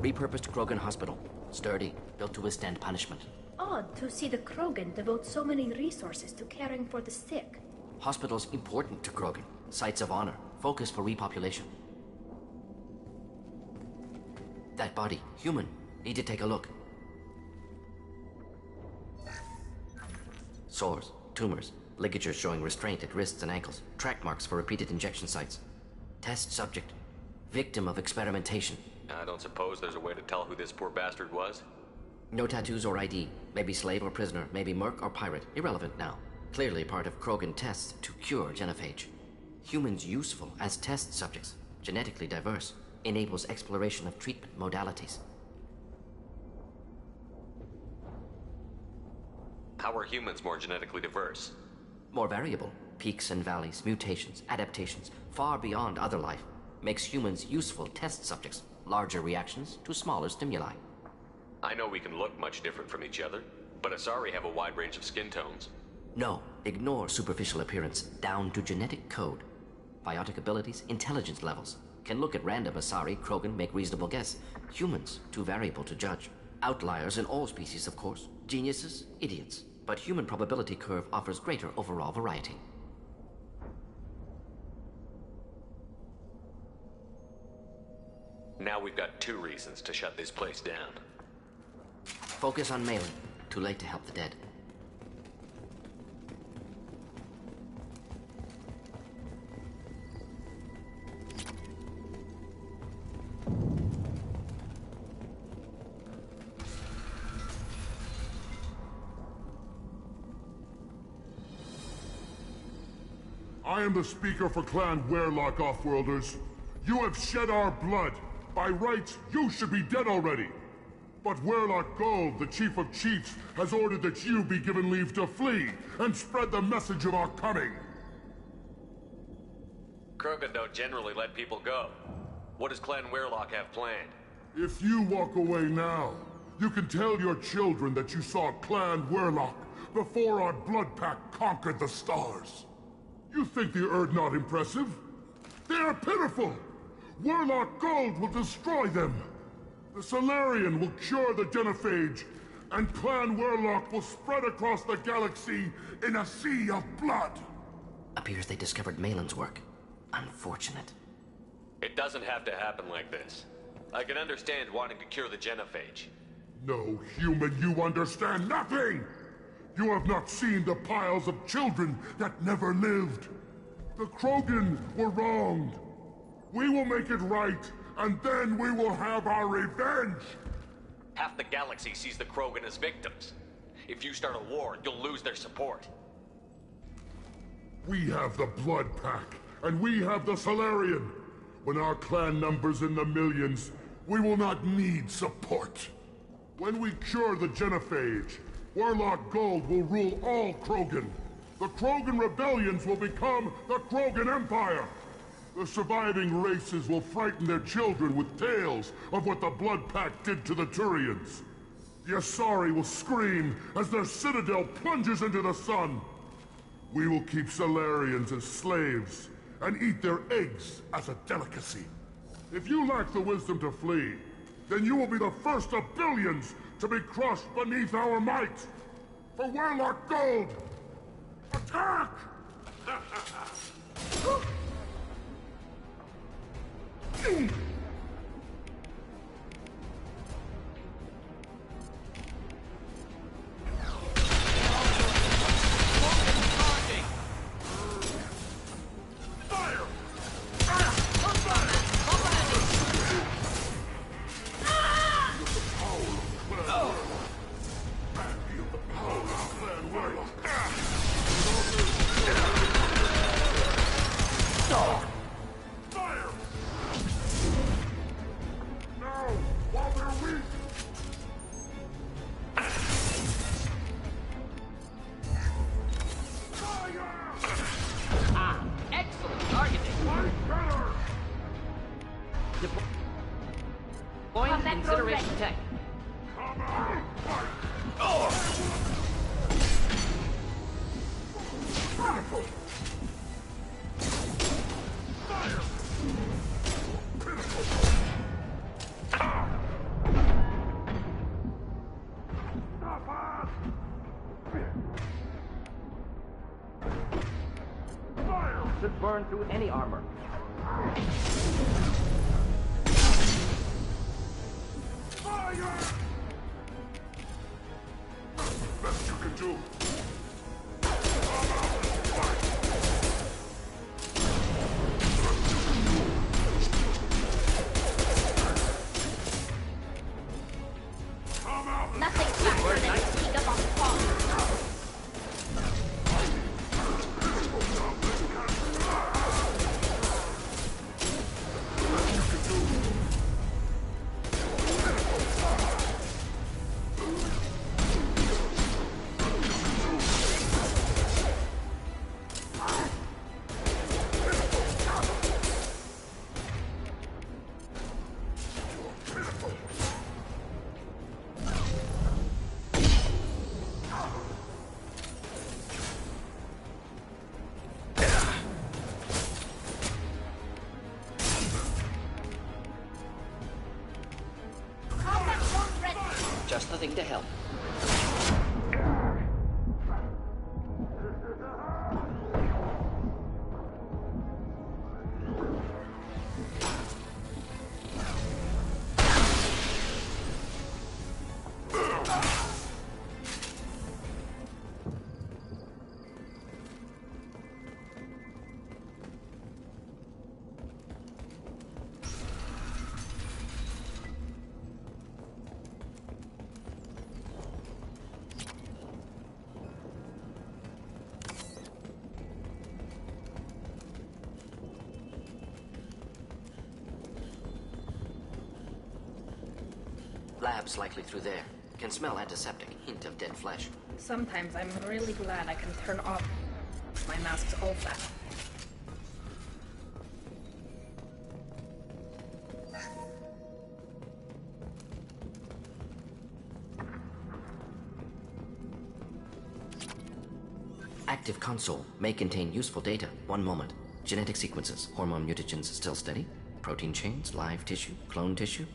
Repurposed Krogan hospital. Sturdy, built to withstand punishment. Odd to see the Krogan devote so many resources to caring for the sick. Hospitals important to Krogan. Sites of honor. Focus for repopulation. That body, human. Need to take a look. Sores, tumors, ligatures showing restraint at wrists and ankles. Track marks for repeated injection sites. Test subject. Victim of experimentation. I don't suppose there's a way to tell who this poor bastard was? No tattoos or ID. Maybe slave or prisoner. Maybe merc or pirate. Irrelevant now. Clearly part of Krogan tests to cure genophage. Humans useful as test subjects. Genetically diverse. Enables exploration of treatment modalities. How are humans more genetically diverse? More variable. Peaks and valleys, mutations, adaptations, far beyond other life. Makes humans useful test subjects. Larger reactions to smaller stimuli. I know we can look much different from each other, but Asari have a wide range of skin tones. No, ignore superficial appearance, down to genetic code. Biotic abilities, intelligence levels. Can look at random Asari, Krogan, make reasonable guess. Humans, too variable to judge. Outliers in all species, of course. Geniuses, idiots. But human probability curve offers greater overall variety. Now we've got 2 reasons to shut this place down. Focus on Malin. Too late to help the dead. I am the speaker for Clan Werlock, Offworlders. You have shed our blood. By rights, you should be dead already. But Werlock Gold, the Chief of Chiefs, has ordered that you be given leave to flee and spread the message of our coming. Krogan don't generally let people go. What does Clan Werlock have planned? If you walk away now, you can tell your children that you saw Clan Werlock before our Blood Pact conquered the stars. You think the Erd not impressive? They are pitiful! Werlock Gold will destroy them! The Solarian will cure the genophage, and Clan Werlock will spread across the galaxy in a sea of blood! Appears they discovered Malin's work. Unfortunate. It doesn't have to happen like this. I can understand wanting to cure the genophage. No, human, you understand nothing! You have not seen the piles of children that never lived. The Krogan were wronged. We will make it right, and then we will have our revenge! Half the galaxy sees the Krogan as victims. If you start a war, you'll lose their support. We have the Blood Pact, and we have the Solarian. When our clan numbers in the millions, we will not need support. When we cure the genophage, Werlock Gold will rule all Krogan. The Krogan rebellions will become the Krogan Empire. The surviving races will frighten their children with tales of what the Blood Pact did to the Turians. The Asari will scream as their citadel plunges into the sun. We will keep Solarians as slaves and eat their eggs as a delicacy. If you lack the wisdom to flee, then you will be the first of billions to be crushed beneath our might. For Werlock Gold, attack! should burn through any armor. Fire! Best you can do. Nothing faster than to sneak up on the clock. Just the thing to help. Labs likely through there. Can smell antiseptic, hint of dead flesh. Sometimes I'm really glad I can turn off my mask's OFAC. Active console may contain useful data. One moment. Genetic sequences, hormone mutagens still steady. Protein chains, live tissue, clone tissue.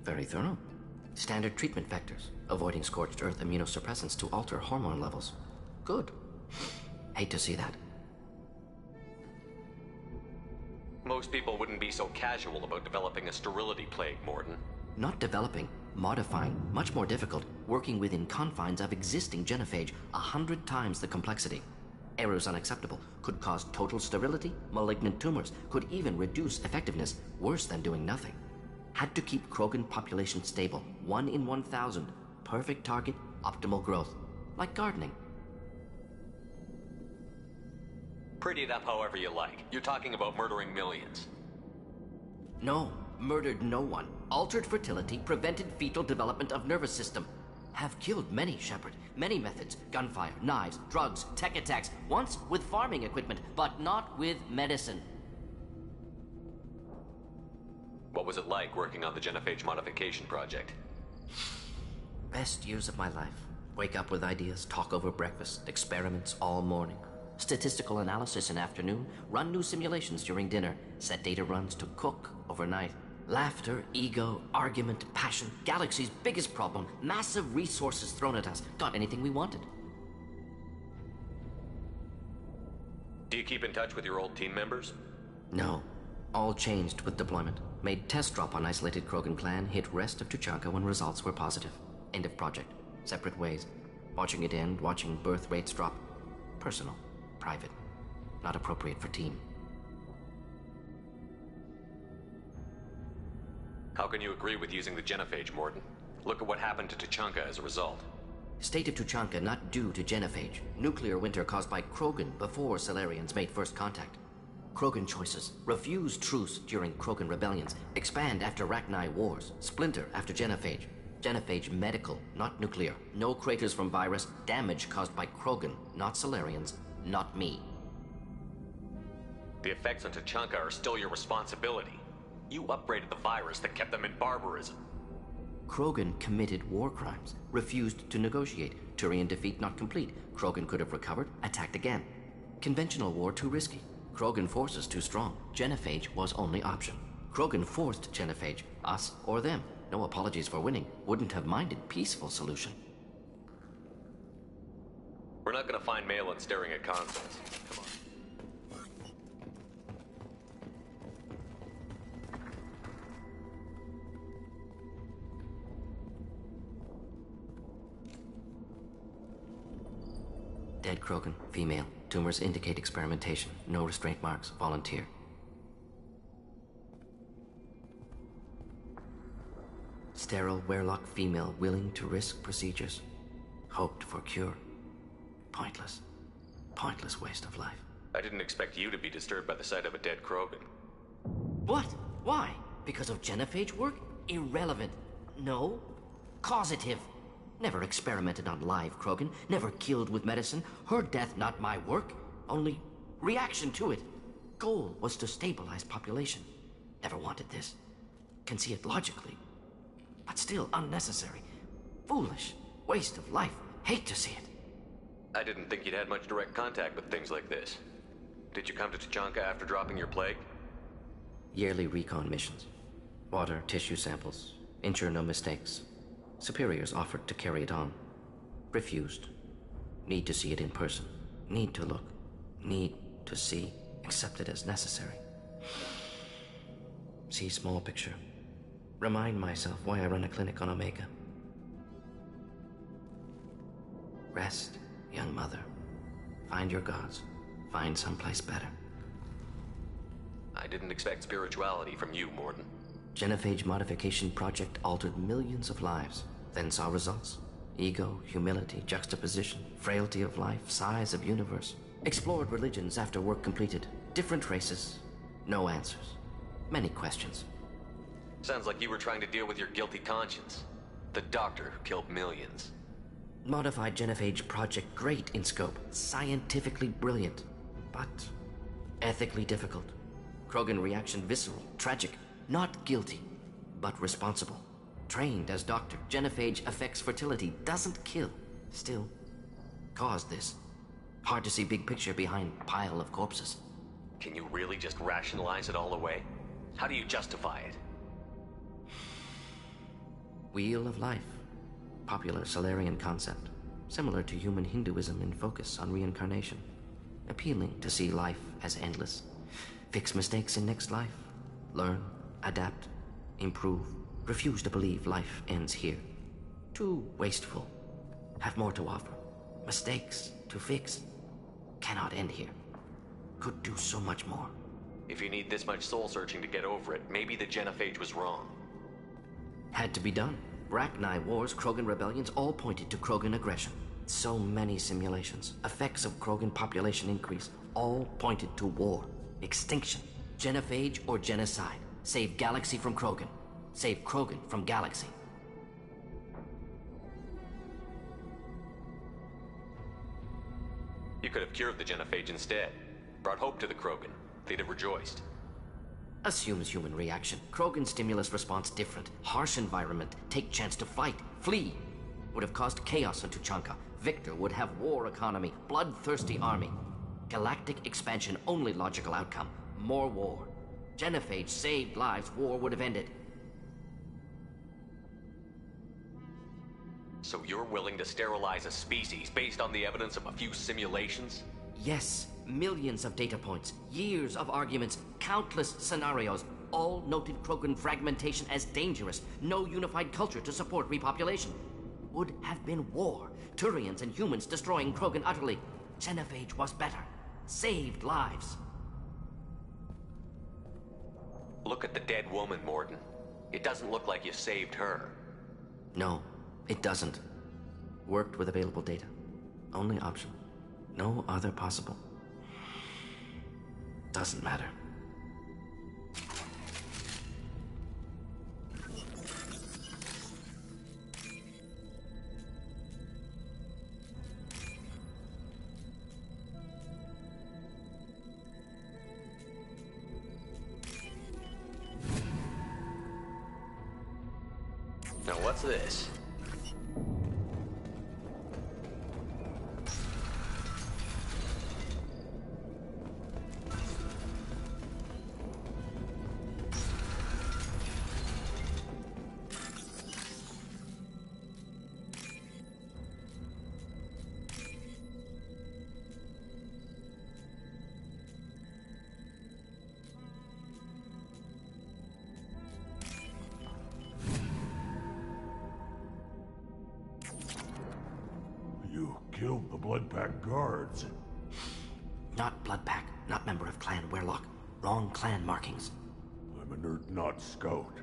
Very thorough. Standard treatment vectors, avoiding scorched earth immunosuppressants to alter hormone levels. Good. Hate to see that. Most people wouldn't be so casual about developing a sterility plague, Mordin. Not developing, modifying, much more difficult, working within confines of existing genophage, 100 times the complexity. Errors unacceptable, could cause total sterility, malignant tumors, could even reduce effectiveness, worse than doing nothing. Had to keep Krogan population stable, 1 in 1,000. Perfect target, optimal growth. Like gardening. Pretty it up however you like. You're talking about murdering millions. No, murdered no one. Altered fertility, prevented fetal development of nervous system. Have killed many, Shepard. Many methods. Gunfire, knives, drugs, tech attacks. Once with farming equipment, but not with medicine. What was it like working on the genophage modification project? Best years of my life. Wake up with ideas, talk over breakfast, experiments all morning. Statistical analysis in afternoon, run new simulations during dinner, set data runs to cook overnight. Laughter, ego, argument, passion, galaxy's biggest problem, massive resources thrown at us. Got anything we wanted. Do you keep in touch with your old team members? No. All changed with deployment. Made test drop on isolated Krogan clan, hit rest of Tuchanka when results were positive. End of project. Separate ways. Watching it end, watching birth rates drop. Personal. Private. Not appropriate for team. How can you agree with using the genophage, Mordin? Look at what happened to Tuchanka as a result. State of Tuchanka not due to genophage. Nuclear winter caused by Krogan before Salarians made first contact. Krogan choices. Refuse truce during Krogan rebellions. Expand after Rachni wars. Splinter after genophage. Genophage medical, not nuclear. No craters from virus. Damage caused by Krogan, not Salarians, not me. The effects on Tuchanka are still your responsibility. You upgraded the virus that kept them in barbarism. Krogan committed war crimes. Refused to negotiate. Turian defeat not complete. Krogan could have recovered, attacked again. Conventional war too risky. Krogan forces too strong. Genophage was only option. Krogan forced genophage, us or them. No apologies for winning. Wouldn't have minded peaceful solution. We're not gonna find Malin staring at consoles. Come on. Dead Krogan, female. Tumors indicate experimentation. No restraint marks. Volunteer. Sterile Werlock female willing to risk procedures. Hoped for cure. Pointless. Pointless waste of life. I didn't expect you to be disturbed by the sight of a dead Krogan. What? Why? Because of genophage work? Irrelevant. No. Causative. Never experimented on live Krogan. Never killed with medicine. Her death not my work. Only reaction to it. Goal was to stabilize population. Never wanted this. Can see it logically. But still unnecessary. Foolish. Waste of life. Hate to see it. I didn't think you'd had much direct contact with things like this. Did you come to Tuchanka after dropping your plague? Yearly recon missions. Water, tissue samples. Ensure no mistakes. Superiors offered to carry it on. Refused. Need to see it in person. Need to look. Need to see. Accepted as necessary. See small picture. Remind myself why I run a clinic on Omega. Rest, young mother. Find your gods. Find someplace better. I didn't expect spirituality from you, Mordin. Genophage modification project altered millions of lives, then saw results. Ego, humility, juxtaposition, frailty of life, size of universe. Explored religions after work completed. Different races. No answers. Many questions. Sounds like you were trying to deal with your guilty conscience. The doctor who killed millions. Modified genophage project great in scope. Scientifically brilliant. But ethically difficult. Krogan reaction visceral, tragic. Not guilty, but responsible. Trained as doctor, genophage affects fertility, doesn't kill. Still, caused this. Hard to see big picture behind pile of corpses. Can you really just rationalize it all away? How do you justify it? Wheel of life. Popular Solarian concept. Similar to human Hinduism in focus on reincarnation. Appealing to see life as endless. Fix mistakes in next life. Learn, adapt, improve. Refuse to believe life ends here. Too wasteful. Have more to offer. Mistakes to fix. Cannot end here. Could do so much more. If you need this much soul searching to get over it, maybe the genophage was wrong. Had to be done. Rachni wars, Krogan rebellions, all pointed to Krogan aggression. So many simulations. Effects of Krogan population increase, all pointed to war. Extinction. Genophage or genocide. Save galaxy from Krogan. Save Krogan from galaxy. You could have cured the genophage instead. Brought hope to the Krogan. They'd have rejoiced. Assumes human reaction. Krogan stimulus response different. Harsh environment. Take chance to fight. Flee. Would have caused chaos on Tuchanka. Victor would have war economy. Bloodthirsty army. Galactic expansion only logical outcome. More war. Genophage saved lives. War would have ended. So you're willing to sterilize a species based on the evidence of a few simulations? Yes. Millions of data points, years of arguments, countless scenarios, all noted Krogan fragmentation as dangerous, no unified culture to support repopulation. Would have been war, Turians and humans destroying Krogan utterly. Genophage was better, saved lives. Look at the dead woman, Mordin. It doesn't look like you saved her. No, it doesn't. Worked with available data. Only option. No other possible. Doesn't matter. Now what's this? killed the Bloodpack guards. Not Bloodpack, not member of Clan Werlock. Wrong clan markings. I'm an Urdnot scout.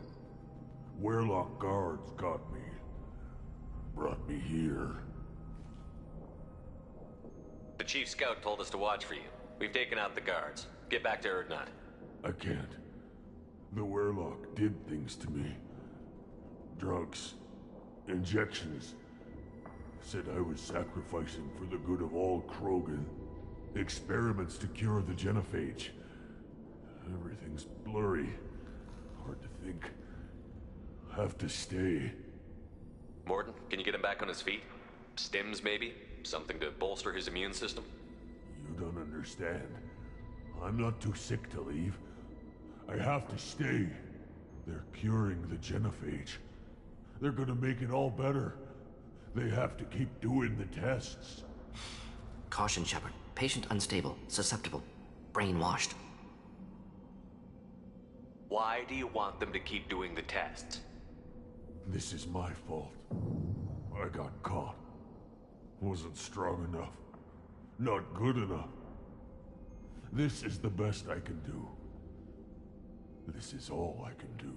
Werlock guards got me. Brought me here. The Chief Scout told us to watch for you. We've taken out the guards. Get back to Urdnot. I can't. The Werlock did things to me. Drugs. Injections. Said I was sacrificing for the good of all Krogan. Experiments to cure the genophage. Everything's blurry. Hard to think. Have to stay. Mordin, can you get him back on his feet? Stims, maybe? Something to bolster his immune system? You don't understand. I'm not too sick to leave. I have to stay. They're curing the genophage. They're gonna make it all better. They have to keep doing the tests. Caution, Shepard. Patient unstable, susceptible, brainwashed. Why do you want them to keep doing the tests? This is my fault. I got caught. Wasn't strong enough. Not good enough. This is the best I can do. This is all I can do.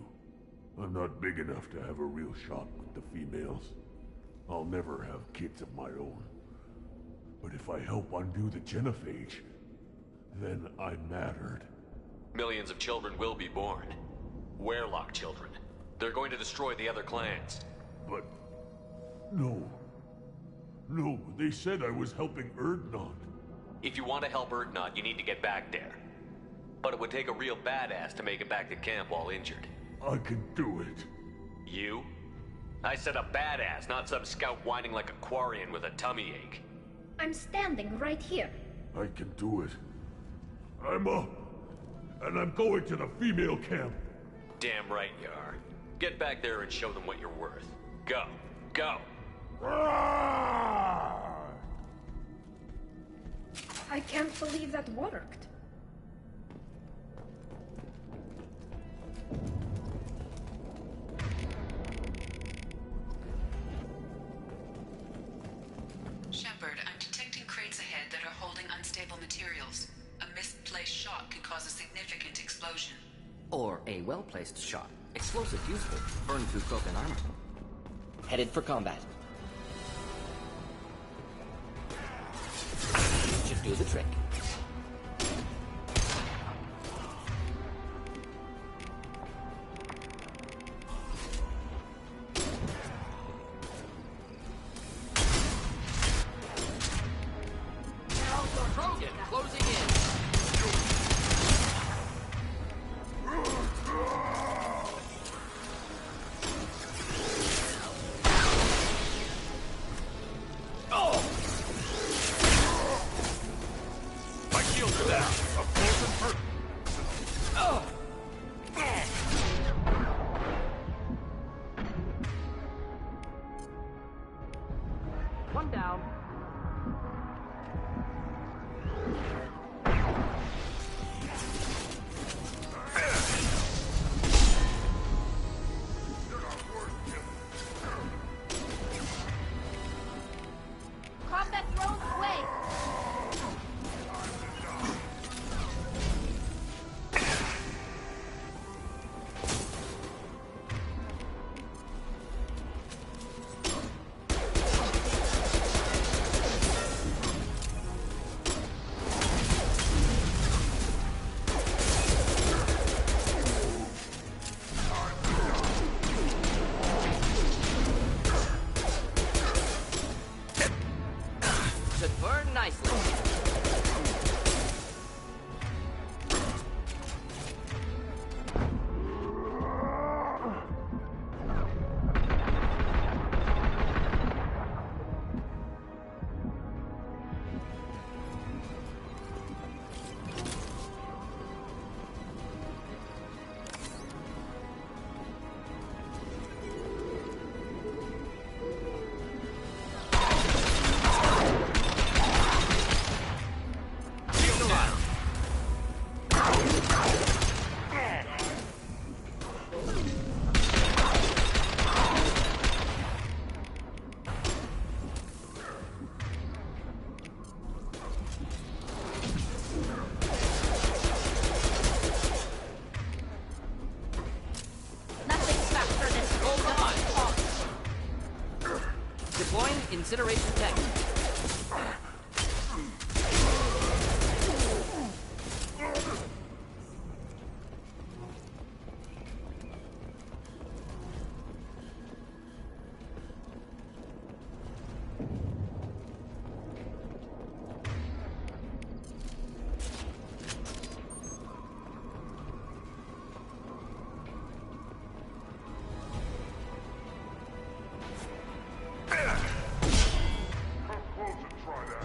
I'm not big enough to have a real shot with the females. I'll never have kids of my own. But if I help undo the genophage, then I mattered. Millions of children will be born. Werlock children. They're going to destroy the other clans. But... no. No, they said I was helping Urdnot. If you want to help Urdnot, you need to get back there. But it would take a real badass to make it back to camp while injured. I can do it. You? I said a badass, not some scout whining like a Quarian with a tummy ache. I'm standing right here. I can do it. I'm up. And I'm going to the female camp. Damn right you are. Get back there and show them what you're worth. Go. Go. I can't believe that worked. Shepard, I'm detecting crates ahead that are holding unstable materials. A misplaced shot could cause a significant explosion. Or a well-placed shot. Explosive useful. Burn through Krogan armor. Headed for combat. Should do the trick. Krogan closing in. My shields are down. Up close and personal. One down. Combat drones away! Should burn nicely. Deploying incineration tank.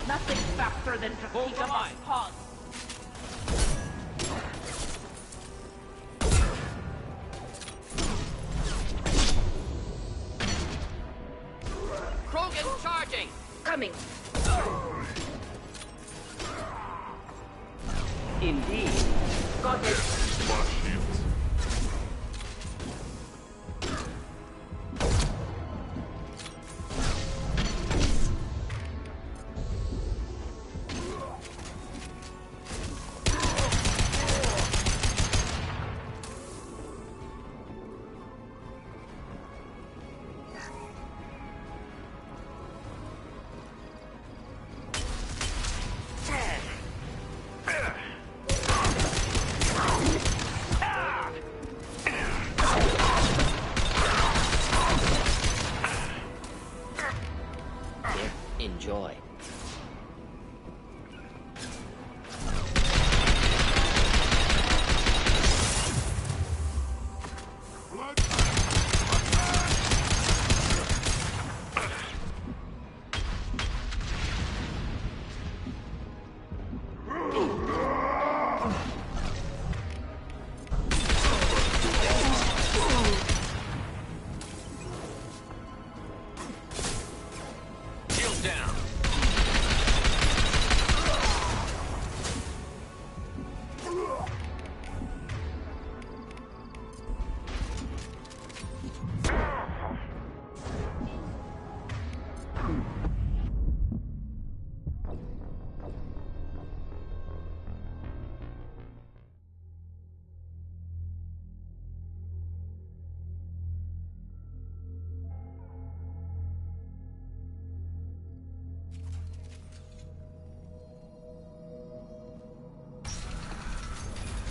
Nothing faster than Drakiga's paws. Krogan charging! Coming. Indeed. Got it. Enjoy.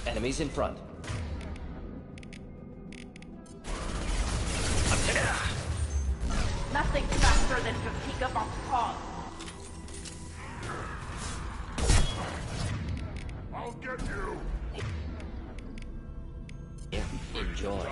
Enemies in front. Nothing faster than Drakiga's paws. I'll get you. Enjoy.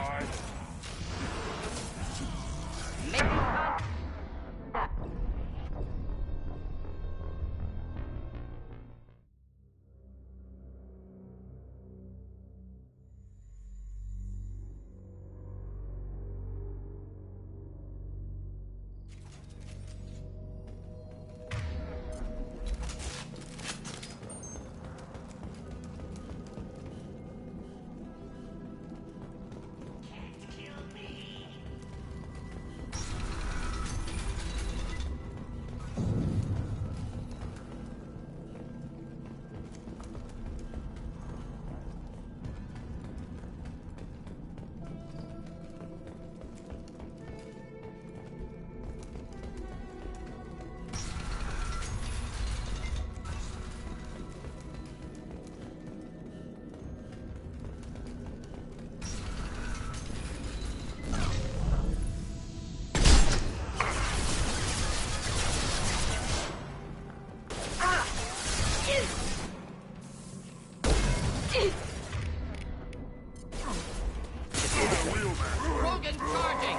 Krogan charging!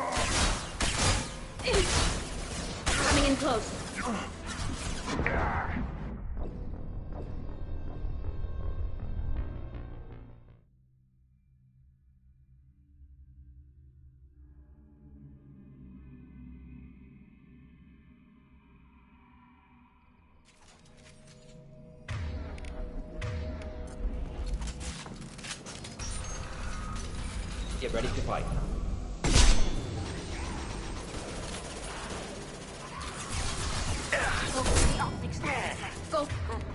Coming in close. Get ready to fight. Go for the optics. Go.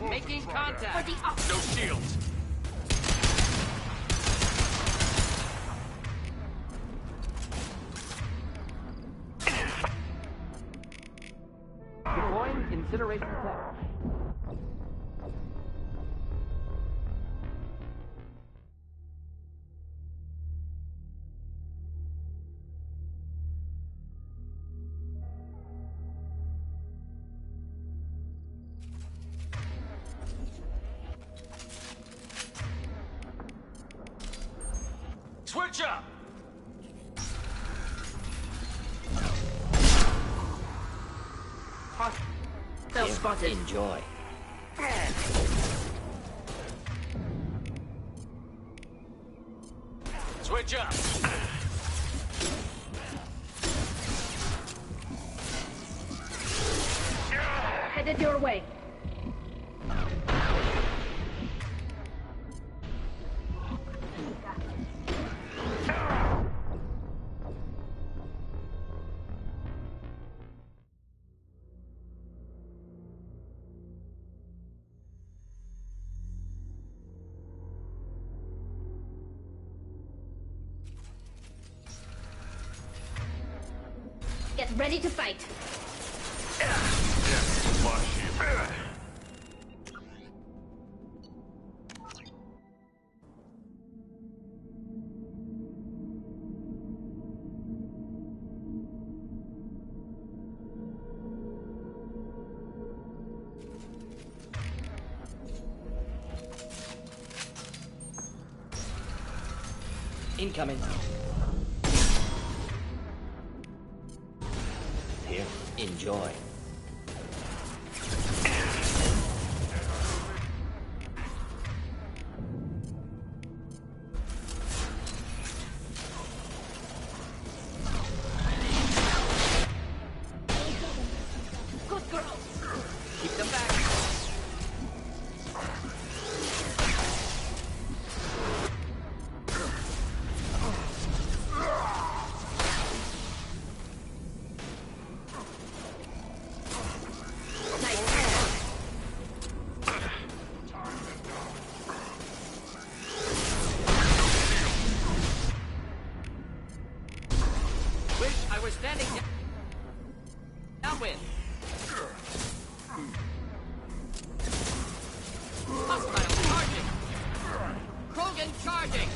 Making contact. For the optics. No shields. Deploying incineration tech. Switch up! Hostile spotted. Enjoy. Switch up! Headed your way. Get ready to fight. Incoming. Here, enjoy. Good girl. Keep them back. Wish I were standing downwind. Hostile charging. Krogan charging.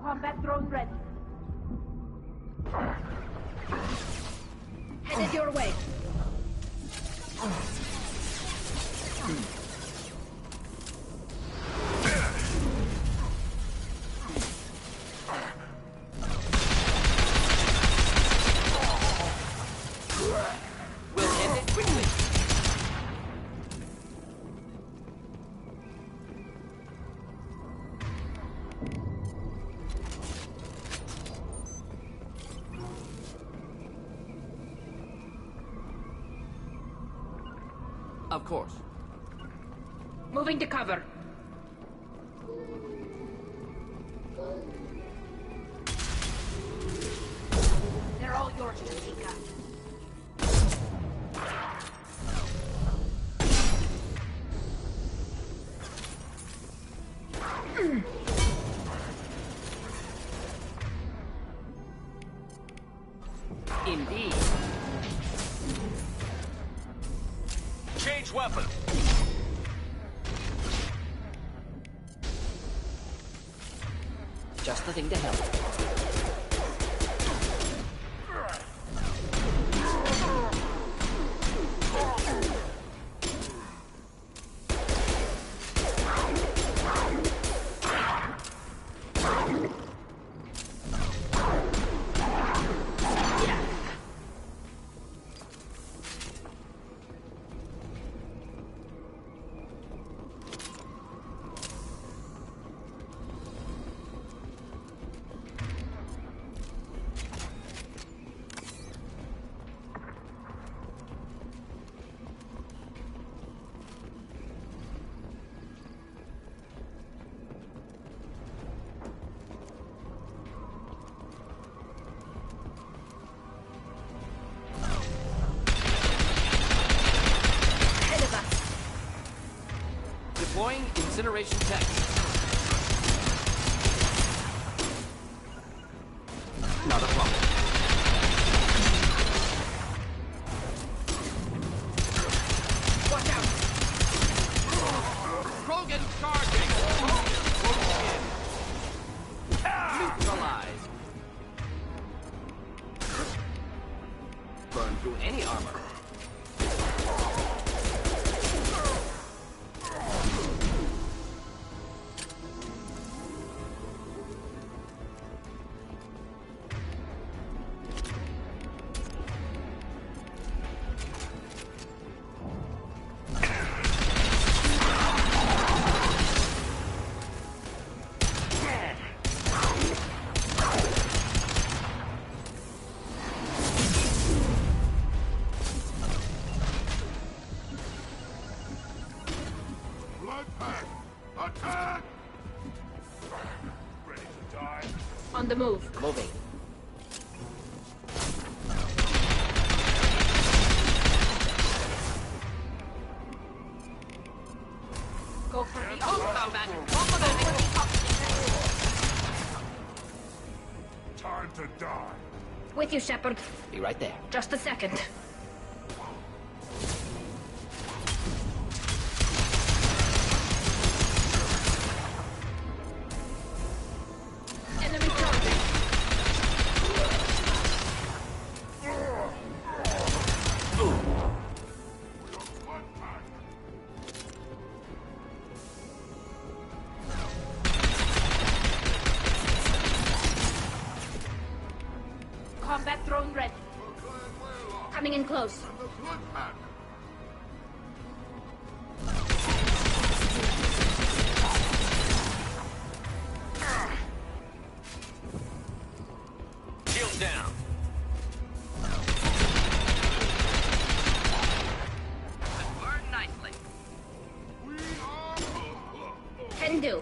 Combat drone ready. Headed your way. We'll end it quickly. Of course. Moving to cover. They're all yours, Jessica. Indeed. Change weapon! Just the thing to help. Deploying incineration tech. Not a problem. burn through any armor. On the move. Moving. Go for the combat. Both of them Time to die. With you, Shepard. Be right there. Just a second. Enemy target. combat drone ready. Coming in close. Shield down. Burn nicely. Can do.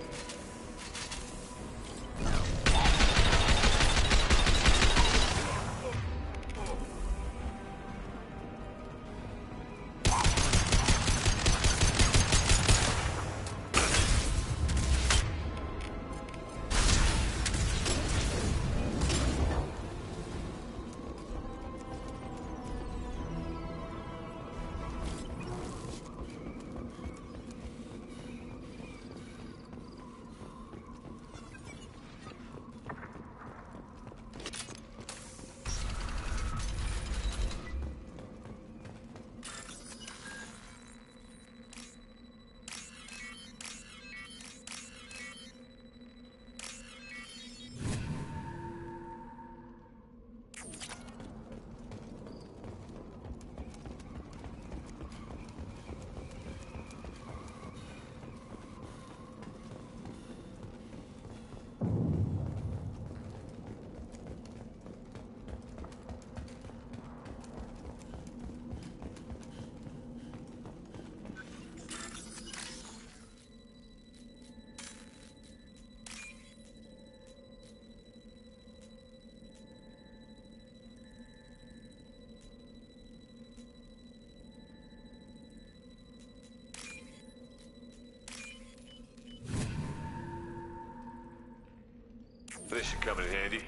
This should come in handy.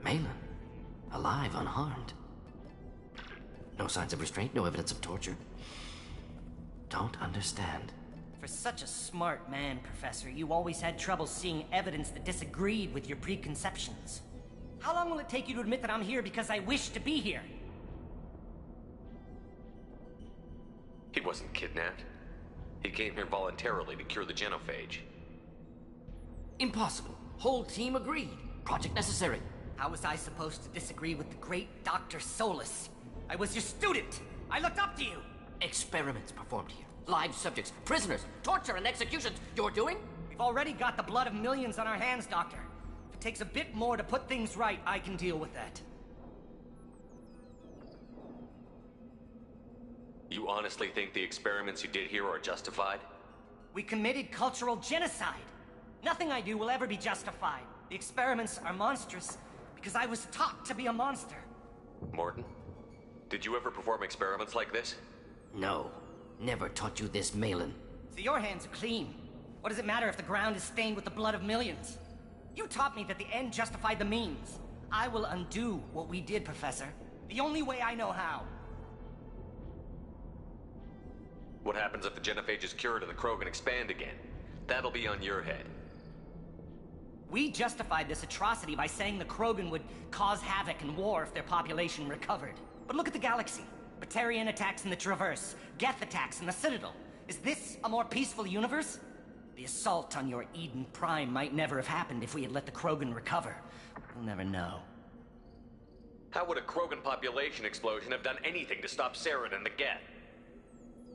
Malin, alive, unharmed. No signs of restraint, no evidence of torture. Don't understand. For such a smart man, Professor, you always had trouble seeing evidence that disagreed with your preconceptions. How long will it take you to admit that I'm here because I wish to be here? He wasn't kidnapped. He came here voluntarily to cure the genophage. Impossible. Whole team agreed. Project necessary. How was I supposed to disagree with the great Dr. Solus? I was your student! I looked up to you! Experiments performed here. Live subjects, prisoners, torture and executions. You're doing? We've already got the blood of millions on our hands, Doctor. If it takes a bit more to put things right, I can deal with that. You honestly think the experiments you did here are justified? We committed cultural genocide. Nothing I do will ever be justified. The experiments are monstrous because I was taught to be a monster. Morton, did you ever perform experiments like this? No. Never taught you this, Malin. So your hands are clean. What does it matter if the ground is stained with the blood of millions? You taught me that the end justified the means. I will undo what we did, Professor. The only way I know how. What happens if the Genophage is cured and the Krogan expand again? That'll be on your head. We justified this atrocity by saying the Krogan would cause havoc and war if their population recovered. But look at the galaxy. Batarian attacks in the Traverse, Geth attacks in the Citadel. Is this a more peaceful universe? The assault on your Eden Prime might never have happened if we had let the Krogan recover. We'll never know. How would a Krogan population explosion have done anything to stop Saren and the Geth?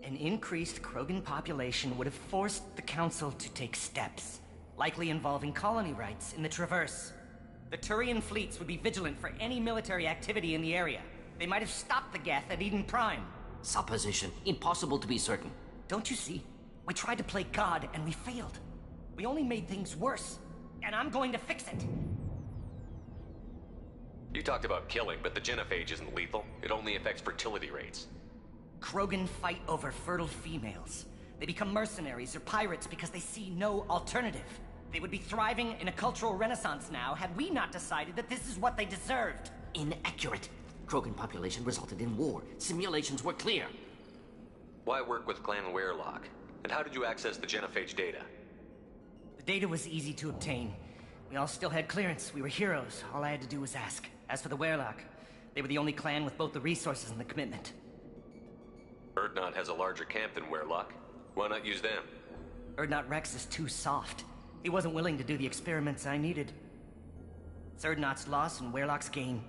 An increased Krogan population would have forced the Council to take steps, likely involving colony rights in the Traverse. The Turian fleets would be vigilant for any military activity in the area. They might have stopped the Geth at Eden Prime. Supposition. Impossible to be certain. Don't you see? We tried to play God and we failed. We only made things worse. And I'm going to fix it. You talked about killing, but the Genophage isn't lethal. It only affects fertility rates. Krogan fight over fertile females. They become mercenaries or pirates because they see no alternative. They would be thriving in a cultural renaissance now had we not decided that this is what they deserved. Inaccurate. Krogan population resulted in war. Simulations were clear. Why work with Clan Weyrloc? And how did you access the Genophage data? The data was easy to obtain. We all still had clearance. We were heroes. All I had to do was ask. As for the Weyrloc, they were the only clan with both the resources and the commitment. Urdnot has a larger camp than Weyrloc. Why not use them? Urdnot Rex is too soft. He wasn't willing to do the experiments I needed. It's Urdnot's loss and Weyrloc's gain.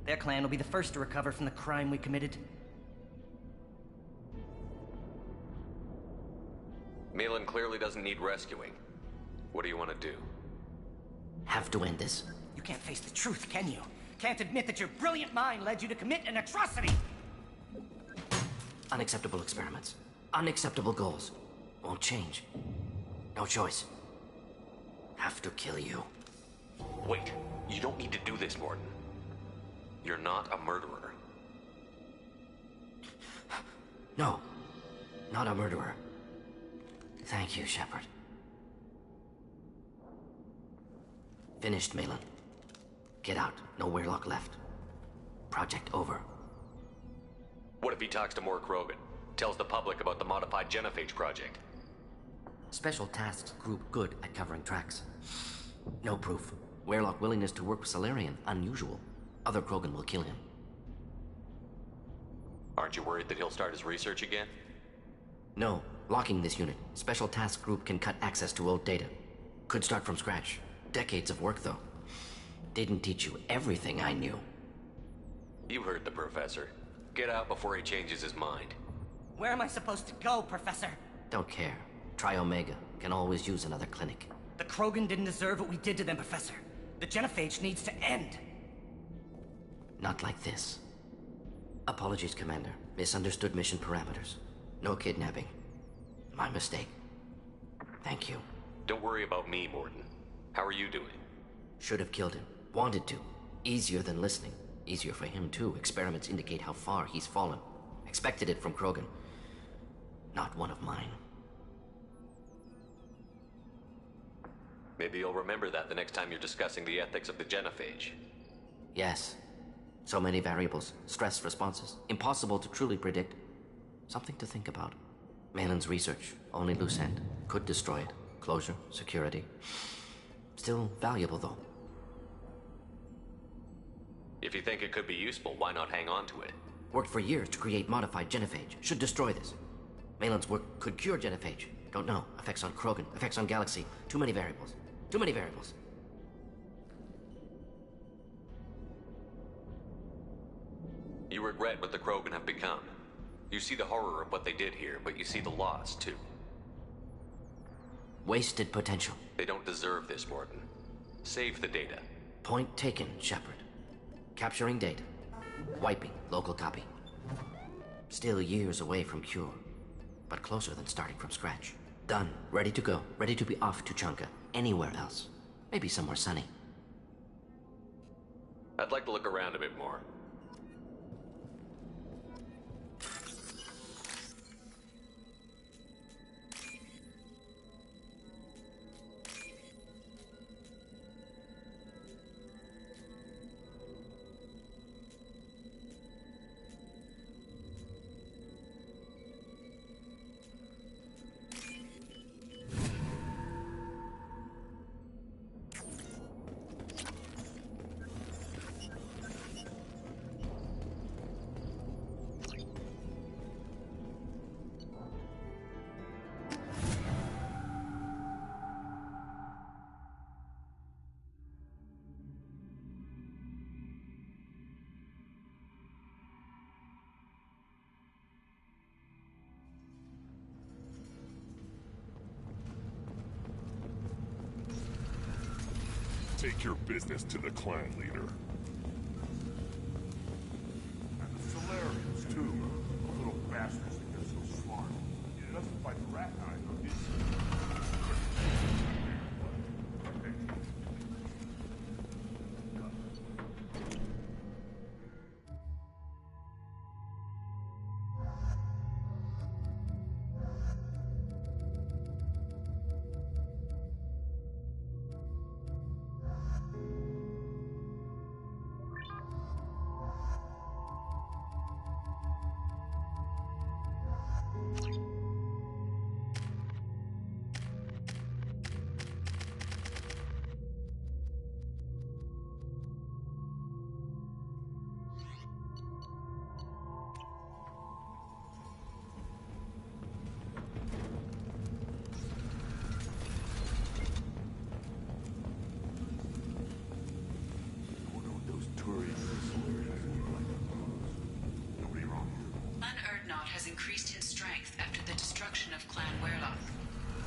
Their clan will be the first to recover from the crime we committed. Malin clearly doesn't need rescuing. What do you want to do? Have to end this. You can't face the truth, can you? Can't admit that your brilliant mind led you to commit an atrocity! Unacceptable experiments. Unacceptable goals. Won't change. No choice. Have to kill you. Wait, you don't need to do this, Mordin. You're not a murderer. No. Not a murderer. Thank you, Shepard. Finished, Malin. Get out. No Weyrloc left. Project over. What if he talks to more Krogan? Tells the public about the modified Genophage project? Special Tasks Group good at covering tracks. No proof. Weyrloc willingness to work with Salarian, unusual. Other Krogan will kill him. Aren't you worried that he'll start his research again? No. Locking this unit. Special Task Group can cut access to old data. Could start from scratch. Decades of work, though. Didn't teach you everything I knew. You heard the Professor. Get out before he changes his mind. Where am I supposed to go, Professor? Don't care. Try Omega. Can always use another clinic. The Krogan didn't deserve what we did to them, Professor. The Genophage needs to end. Not like this. Apologies, Commander. Misunderstood mission parameters. No kidnapping. My mistake. Thank you. Don't worry about me, Mordin. How are you doing? Should have killed him. Wanted to. Easier than listening. Easier for him, too. Experiments indicate how far he's fallen. Expected it from Krogan. Not one of mine. Maybe you'll remember that the next time you're discussing the ethics of the Genophage. Yes. So many variables. Stress responses. Impossible to truly predict. Something to think about. Malin's research. Only loose end. Could destroy it. Closure. Security. Still valuable, though. If you think it could be useful, why not hang on to it? Worked for years to create modified Genophage. Should destroy this. Malin's work could cure Genophage. Don't know. Effects on Krogan. Effects on Galaxy. Too many variables. Too many variables. You regret what the Krogan have become. You see the horror of what they did here, but you see the loss, too. Wasted potential. They don't deserve this, Mordin. Save the data. Point taken, Shepard. Capturing data. Wiping local copy. Still years away from cure, but closer than starting from scratch. Done. Ready to go. Ready to be off to Chunka. Anywhere else. Maybe somewhere sunny. I'd like to look around a bit more. Take your business to the clan leader. And the Solarians, too. Those little bastards think they're so smart. He doesn't fight the rat guy, though, does he? Clan Urdnot has increased in strength after the destruction of Clan Werlock.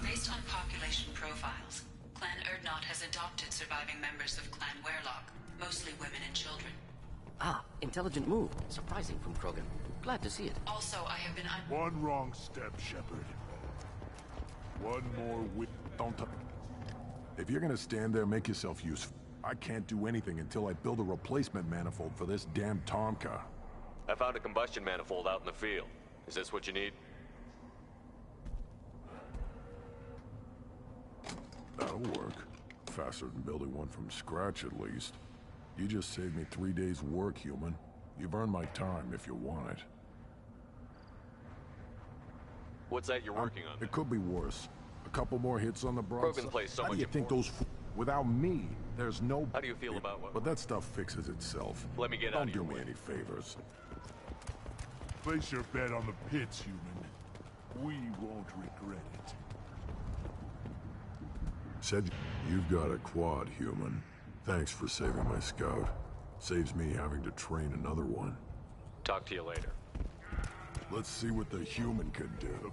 Based on population profiles, Clan Urdnot has adopted surviving members of Clan Werlock, mostly women and children. Ah, intelligent move. Surprising from Krogan. Glad to see it. Also, I have been One wrong step, Shepard. One more Don't If you're gonna stand there, make yourself useful. I can't do anything until I build a replacement manifold for this damn Tomka. I found a combustion manifold out in the field. Is this what you need? That'll work. Faster than building one from scratch, at least. You just saved me 3 days' work, human. You've earned my time if you want it. What's that you're working on? It could be worse. A couple more hits on the broadside. Krogan plays so How much do you think those without me, there's no... How do you feel about what... But that stuff fixes itself. Let me get out of your Don't do way. me any favors. Place your bet on the pits, human. We won't regret it. Said you've got a quad, human. Thanks for saving my scout. Saves me having to train another one. Talk to you later. Let's see what the human can do.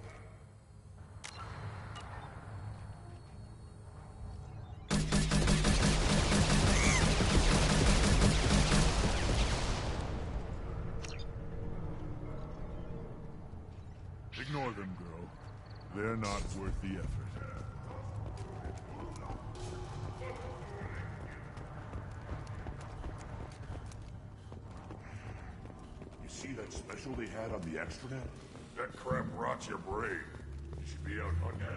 Ignore them, girl. They're not worth the effort. You see that special they had on the extranet? That crap rots your brain. You should be out hunting.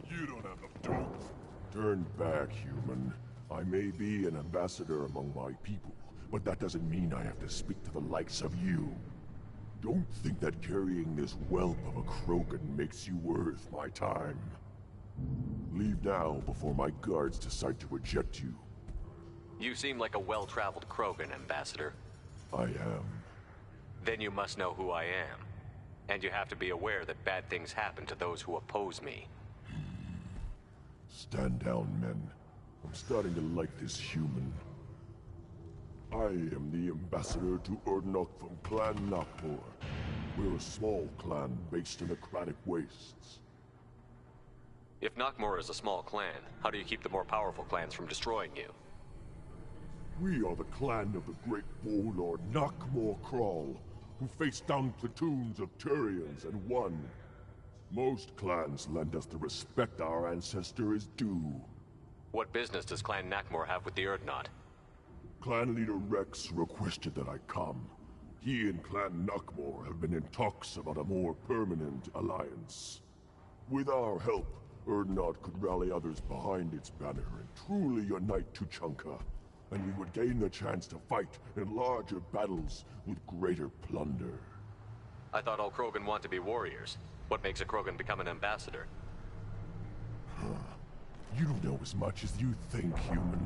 You don't have the dope. Turn back, human. I may be an ambassador among my people, but that doesn't mean I have to speak to the likes of you. Don't think that carrying this whelp of a Krogan makes you worth my time. Leave now before my guards decide to eject you. You seem like a well-traveled Krogan, Ambassador. I am. Then you must know who I am. And you have to be aware that bad things happen to those who oppose me. Stand down, men. I'm starting to like this human. I am the ambassador to Urdnot from Clan Nakmor. We're a small clan based in the Kratic Wastes. If Nakmor is a small clan, how do you keep the more powerful clans from destroying you? We are the clan of the great warlord Nakmor Kral, who faced down platoons of Turians and won. Most clans lend us the respect our ancestor is due. What business does Clan Nakmor have with the Urdnot? Clan leader Rex requested that I come. He and Clan Nakmor have been in talks about a more permanent alliance. With our help, Urdnot could rally others behind its banner and truly unite Tuchanka, and we would gain the chance to fight in larger battles with greater plunder. I thought all Krogan want to be warriors. What makes a Krogan become an ambassador? You don't know as much as you think, human.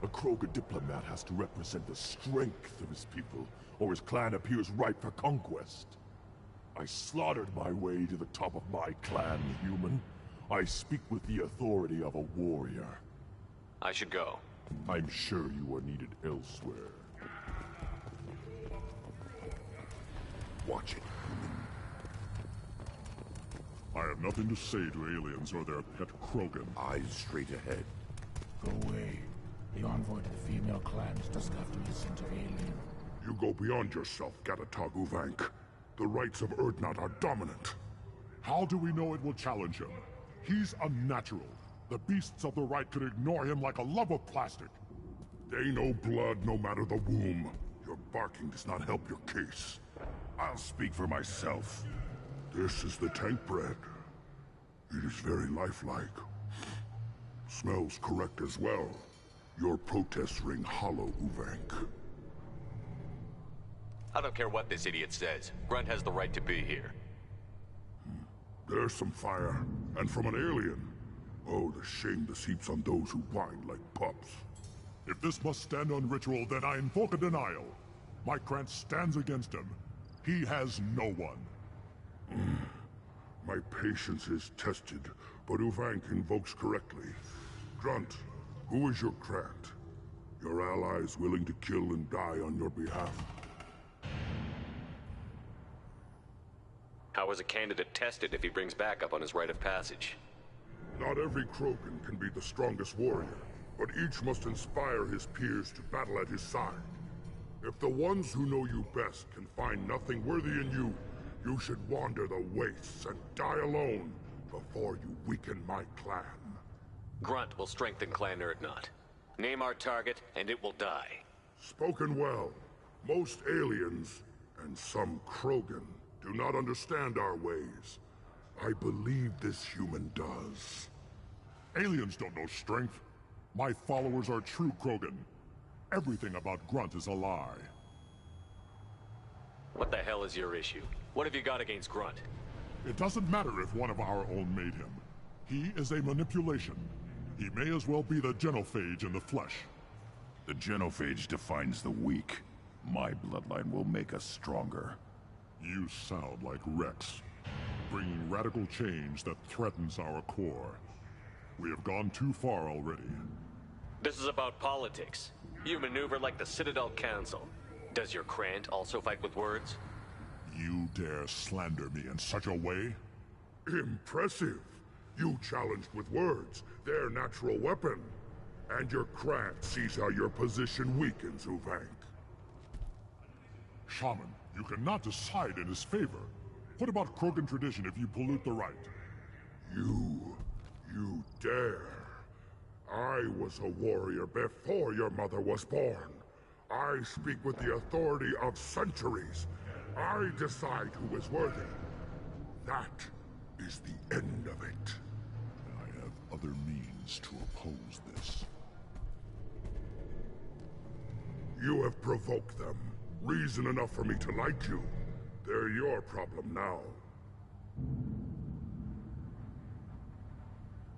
A Krogan diplomat has to represent the strength of his people, or his clan appears ripe for conquest. I slaughtered my way to the top of my clan, human. I speak with the authority of a warrior. I should go. I'm sure you are needed elsewhere. Watch it, human. I have nothing to say to aliens or their pet Krogan. Eyes straight ahead. Go away. The envoy to the female clans doesn't have to listen to alien. You go beyond yourself, Gatatog Uvank. The rights of Urdnot are dominant. How do we know it will challenge him? He's unnatural. The beasts of the right could ignore him like a lump of plastic. They know blood no matter the womb. Your barking does not help your case. I'll speak for myself. This is the tank bread. It is very lifelike. Smells correct as well. Your protests ring hollow, Uvank. I don't care what this idiot says. Grunt has the right to be here. There's some fire, and from an alien. Oh, the shame this heaps on those who whine like pups. If this must stand on ritual, then I invoke a denial. My Krantz stands against him. He has no one. My patience is tested, but Uvank invokes correctly. Grunt, who is your Krant? Your allies willing to kill and die on your behalf? How is a candidate tested if he brings backup on his rite of passage? Not every Krogan can be the strongest warrior, but each must inspire his peers to battle at his side. If the ones who know you best can find nothing worthy in you, you should wander the wastes and die alone before you weaken my clan. Grunt will strengthen Clan Urdnot. Name our target, and it will die. Spoken well. Most aliens, and some Krogan, do not understand our ways. I believe this human does. Aliens don't know strength. My followers are true Krogan. Everything about Grunt is a lie. What the hell is your issue? What have you got against Grunt? It doesn't matter if one of our own made him. He is a manipulation. He may as well be the genophage in the flesh. The genophage defines the weak. My bloodline will make us stronger. You sound like Rex, bringing radical change that threatens our core. We have gone too far already. This is about politics. You maneuver like the Citadel Council. Does your Krant also fight with words? You dare slander me in such a way? Impressive. You challenged with words, their natural weapon. And your Krant sees how your position weakens, Uvank. Shaman, you cannot decide in his favor. What about Krogan tradition if you pollute the rite? You dare. I was a warrior before your mother was born. I speak with the authority of centuries. I decide who is worthy. That is the end of it. I have other means to oppose this. You have provoked them. Reason enough for me to like you. They're your problem now.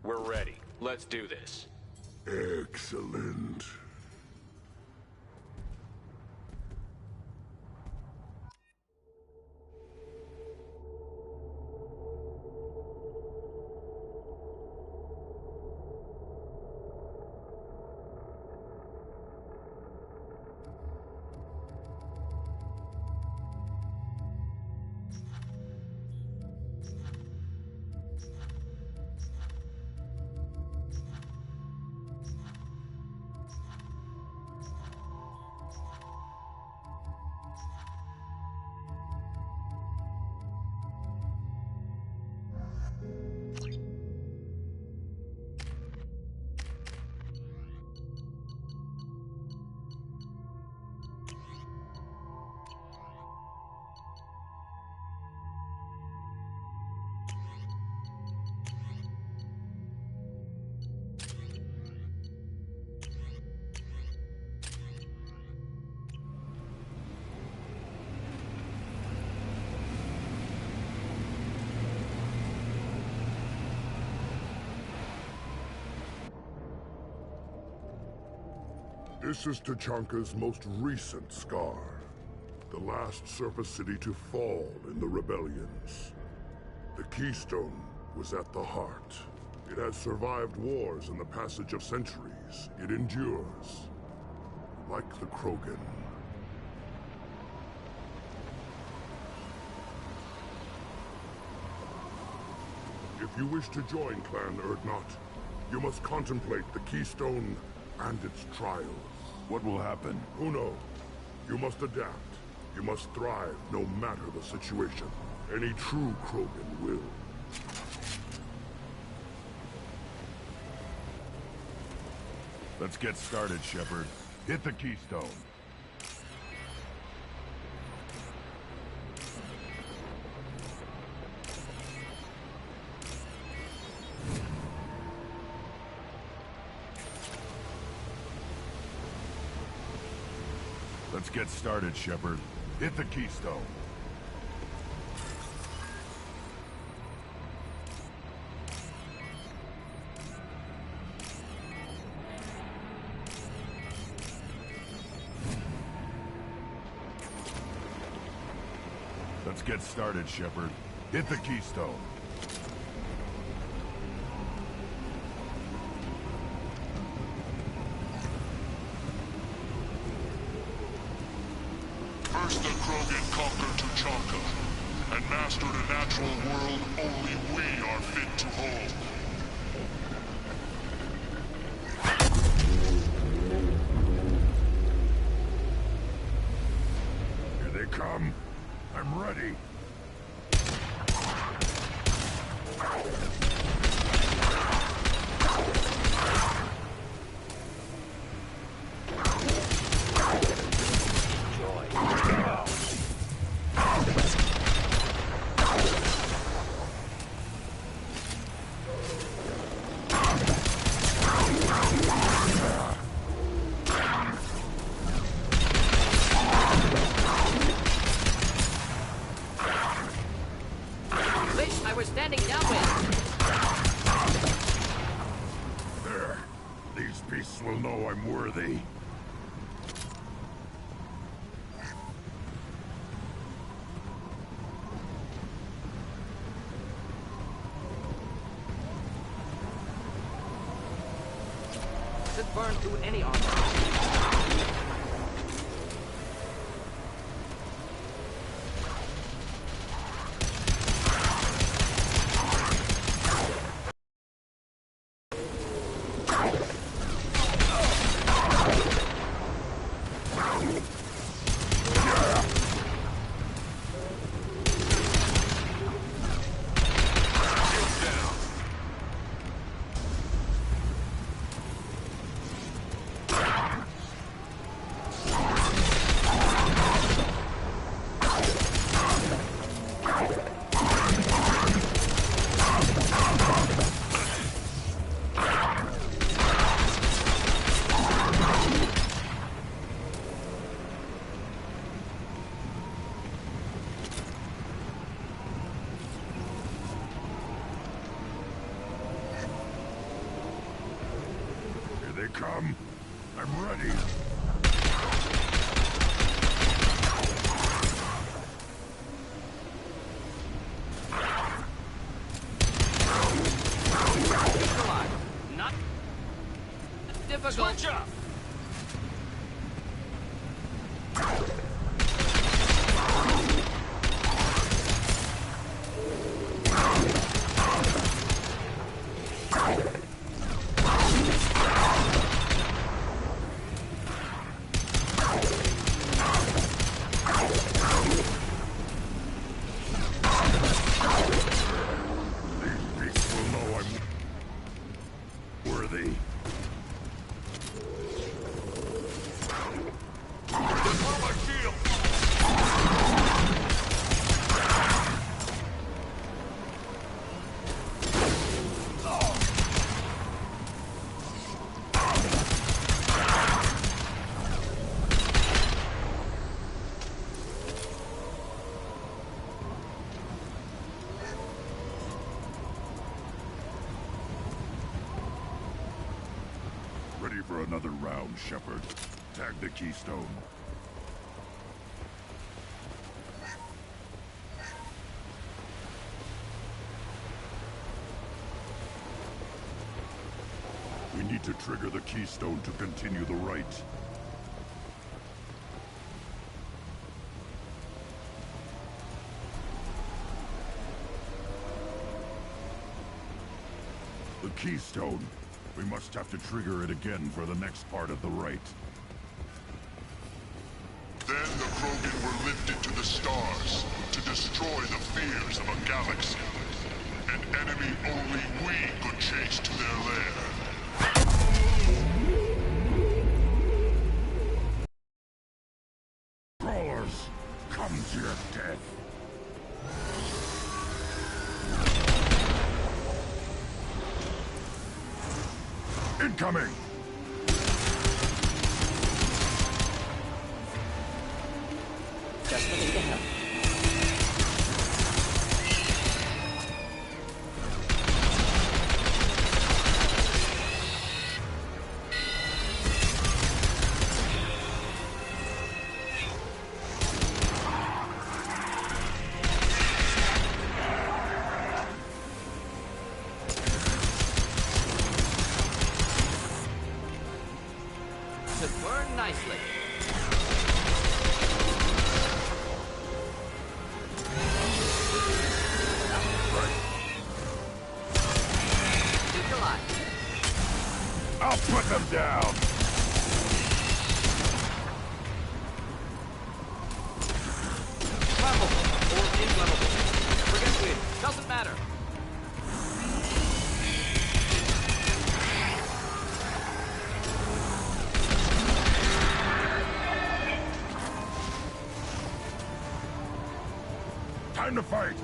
We're ready. Let's do this. Excellent. This is Tachanka's most recent scar. The last surface city to fall in the rebellions. The Keystone was at the heart. It has survived wars and the passage of centuries. It endures. Like the Krogan. you wish to join Clan Urdnot, you must contemplate the Keystone and its trials. What will happen? Who knows? You must adapt. You must thrive no matter the situation. Any true Krogan will. Let's get started, Shepard. Hit the Keystone. Let's get started, Shepard. Hit the Keystone. Let's get started, Shepard. Hit the Keystone. First the Krogan conquered Tuchanka, and mastered a natural world only we are fit to hold. Here they come. I'm ready. Will know I'm worthy. This burns through any armor. Here they come. I'm ready. Not difficult. Switch up. Ready for another round, Shepard. Tag the Keystone. We need to trigger the Keystone to continue the rite. The keystone. We must have to trigger it again for the next part of the rite. Then the Krogan were lifted to the stars to destroy the fears of a galaxy. An enemy only we could chase to their lair. Crawlers, come to your death. Incoming! Just looking to help. Should burn nicely. I'll put them down! Flammable or inflammable. Forget wind. Doesn't matter. Time to fight!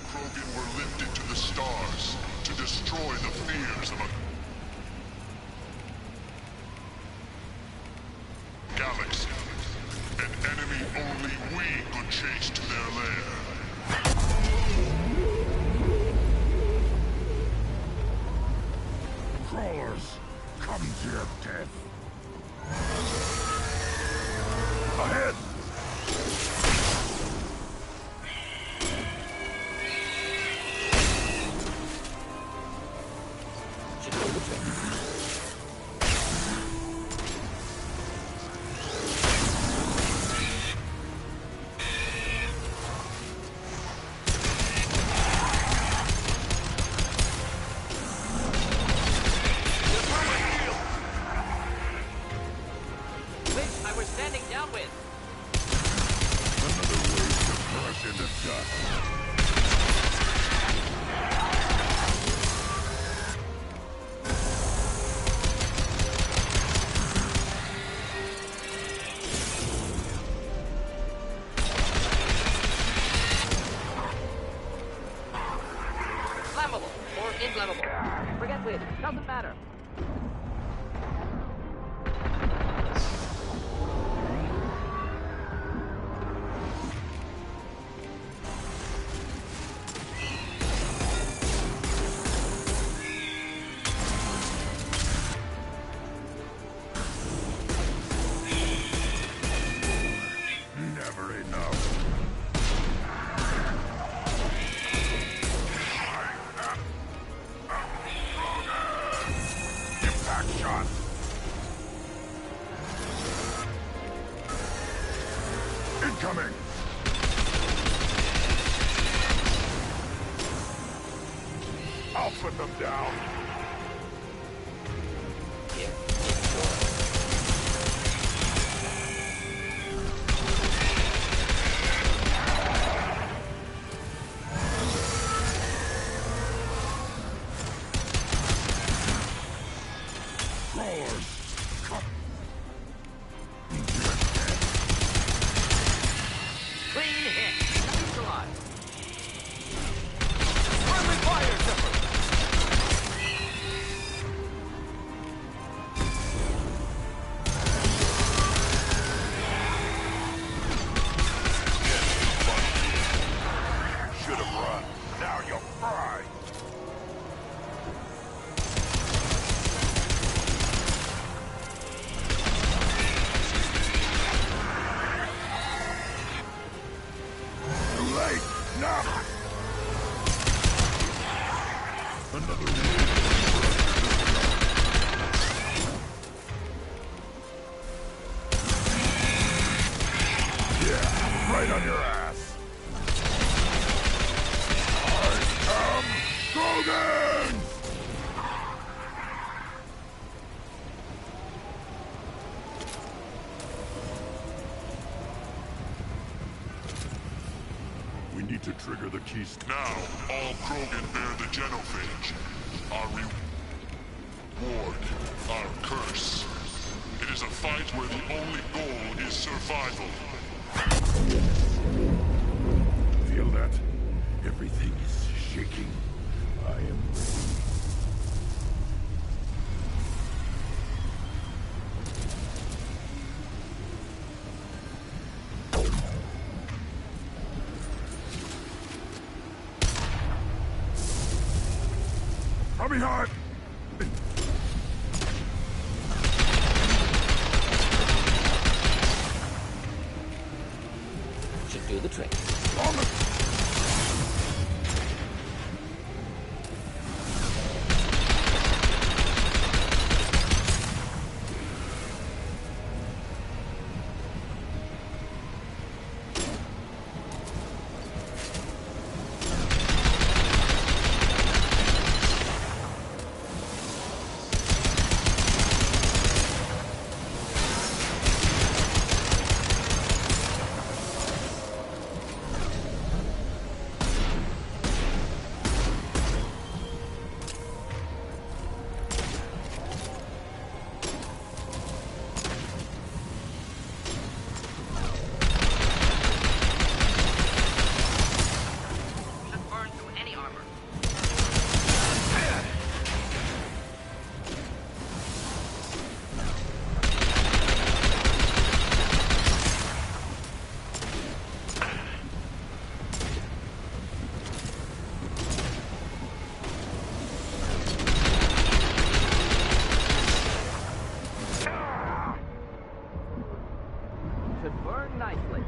Krogan were lifted to the stars to destroy the fears of a galaxy. An enemy only we could chase to their lair. Crawlers, come to your death. Ahead! Doesn't matter. Never enough. Impact shot. Incoming. I'll put them down. Clean hit. Neutralized. Friendly fire zipper. Should have run. Now you'll fry. Too late. Now. Another yeah, right on your ass. I am Krogan! We need to trigger the keys. Now, all Krogan bear the genophage. Our reward, our curse. It is a fight where the only goal is survival. Feel that? Everything is shaking. I am ready. From behind! Should do the trick. Should burn nicely.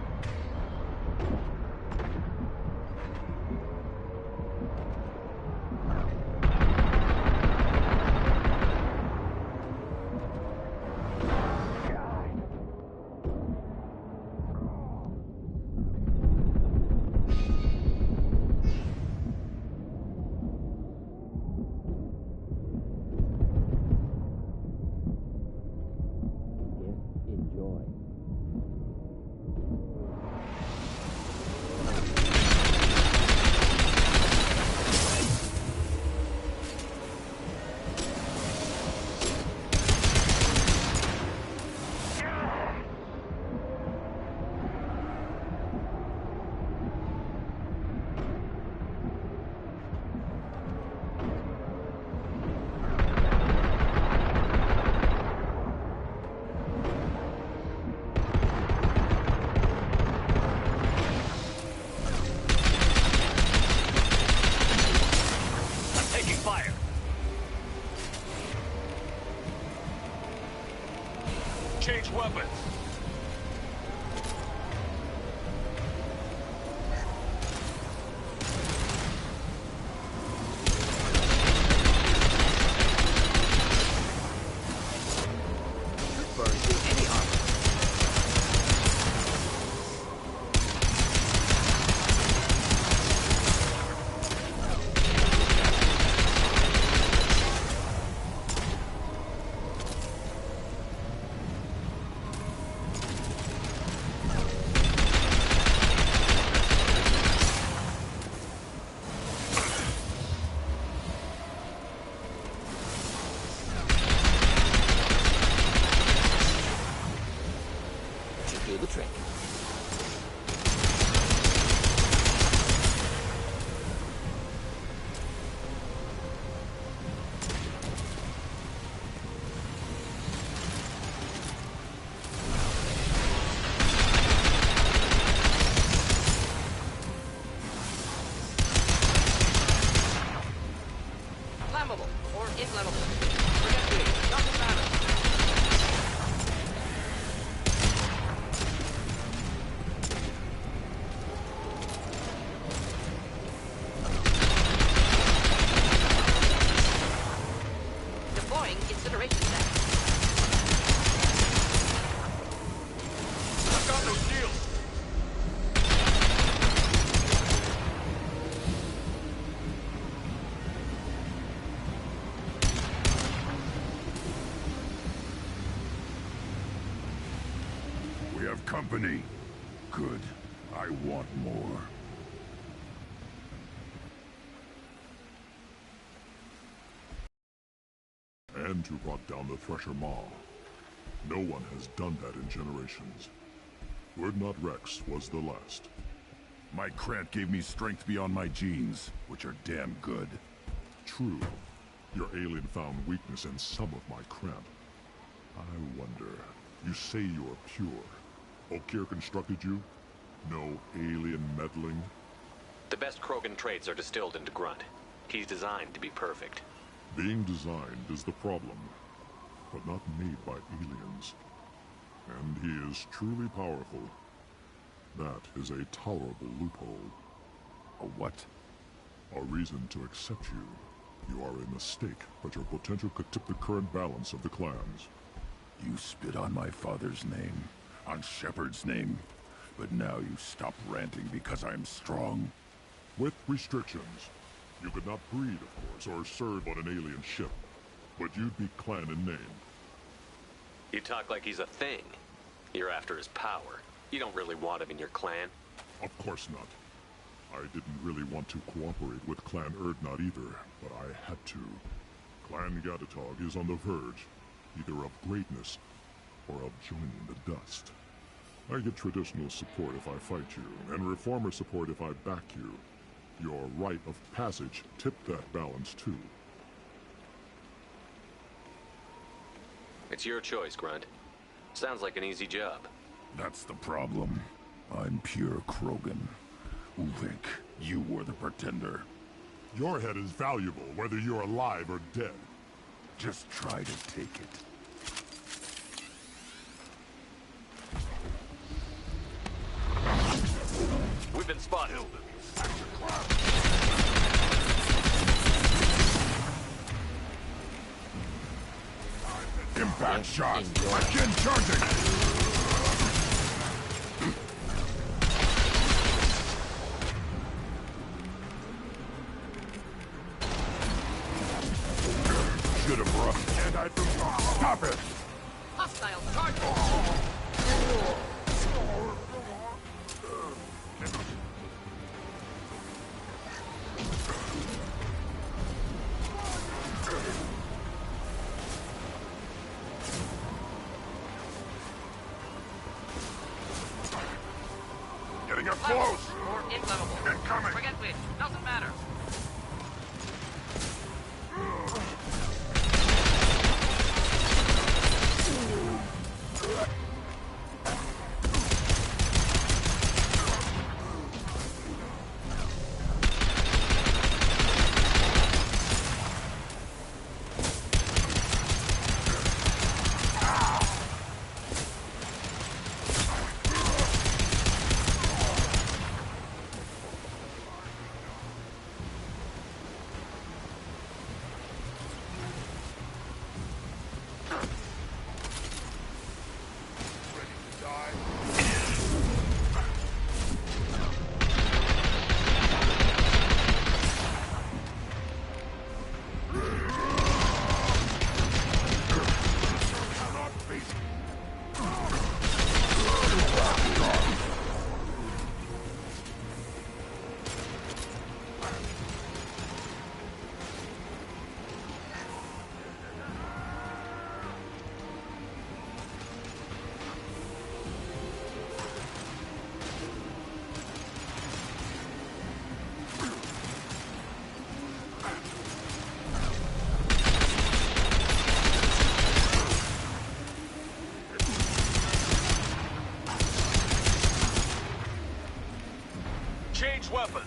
Enjoy. Company. Good. I want more. And you brought down the Thresher Maw. No one has done that in generations. Urdnot Rex was the last. My Krant gave me strength beyond my genes, which are damn good. True. Your alien found weakness in some of my Krant. I wonder, you say you're pure. Okeer constructed you? No alien meddling? The best Krogan traits are distilled into Grunt. He's designed to be perfect. Being designed is the problem, but not made by aliens. And he is truly powerful. That is a tolerable loophole. A what? A reason to accept you. You are a mistake, but your potential could tip the current balance of the clans. You spit on my father's name, on Shepard's name, but now you stop ranting because I'm strong. With restrictions. You could not breed, of course, or serve on an alien ship, but you'd be clan in name. You talk like he's a thing. You're after his power. You don't really want him in your clan. Of course not. I didn't really want to cooperate with Clan Urdnot either, but I had to. Clan Gatatog is on the verge, either of greatness or of joining the dust. I get traditional support if I fight you, and reformer support if I back you. Your rite of passage tipped that balance too. It's your choice, Grunt. Sounds like an easy job. That's the problem. I'm pure Krogan. Ulvik, you were the pretender. Your head is valuable, whether you're alive or dead. Just try to take it. We've been spotted. Impact shot! Again charging! Should have brought Jedi from... Stop it! Hostile target! Getting up close! Or inflammable. Incoming! Forget which. Doesn't matter. these weapons.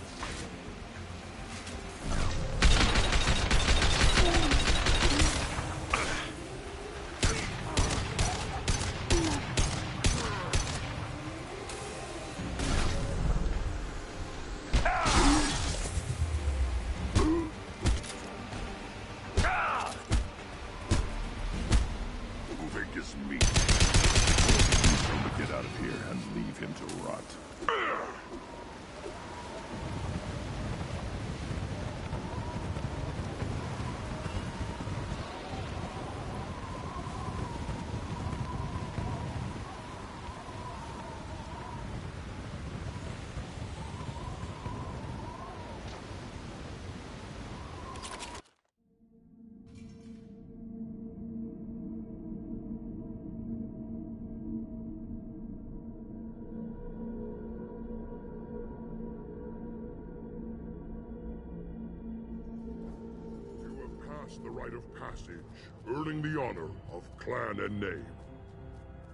The rite of passage, earning the honor of clan and name.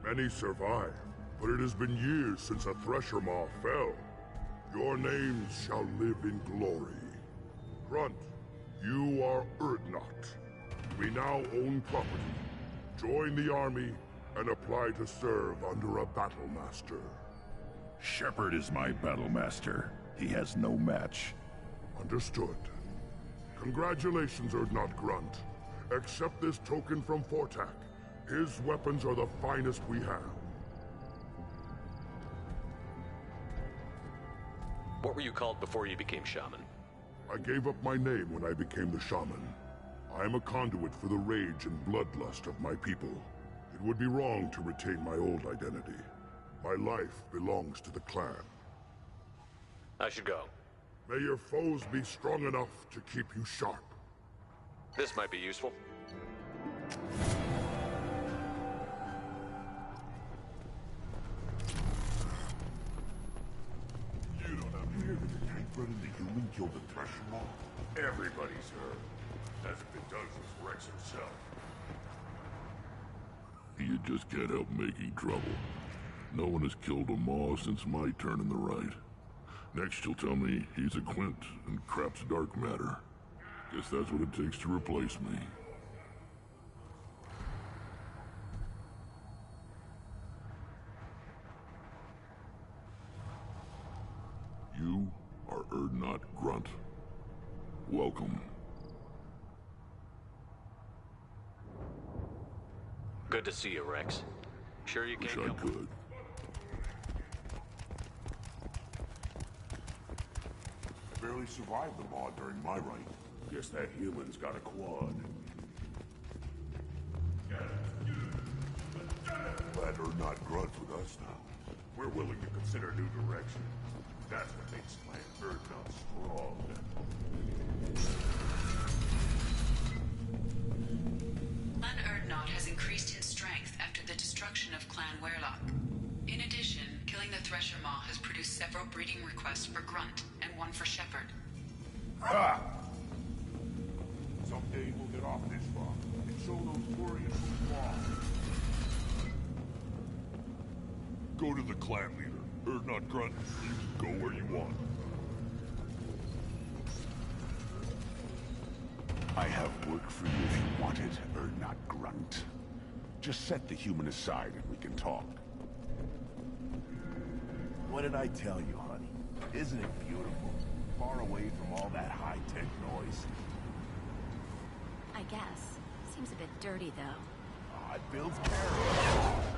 Many survive, but it has been years since a Thresher Maw fell. Your names shall live in glory. Grunt, you are Urdnot. We now own property. Join the army and apply to serve under a battle master. Shepard is my battle master. He has no match. Understood. Congratulations, Urdnot Grunt. Accept this token from Fortak. His weapons are the finest we have. What were you called before you became shaman? I gave up my name when I became the shaman. I am a conduit for the rage and bloodlust of my people. It would be wrong to retain my old identity. My life belongs to the clan. I should go. May your foes be strong enough to keep you sharp. This might be useful. You don't have to hear that the tank-running the human killed the Thresher Maw? Everybody's heard. As if it does with Rex himself. You just can't help making trouble. No one has killed a Maw since my turn in the right. Next you'll tell me he's a Quint and crap's dark matter. Guess that's what it takes to replace me. You are Urdnot Grunt. Welcome. Good to see you, Rex. Sure you Wish can't I could. Barely survived the Maw during my reign. Guess that human's got a quad. Glad Urdnot Grunt's with us now. We're willing to consider new direction. That's what makes Clan Urdnot strong. Clan Urdnot has increased in strength after the destruction of Clan Werlock. In addition, killing the Thresher Maw has produced several breeding requests for Grunt and one for Shepard. Ha! Someday we'll get off this rock and show those warriors who's wrong. Go to the clan leader, Urdnot Grunt. You can go where you want. I have work for you if you want it, Urdnot Grunt. Just set the human aside and we can talk. What did I tell you, honey? Isn't it beautiful? Far away from all that high-tech noise. I guess. Seems a bit dirty, though. Oh, it builds character.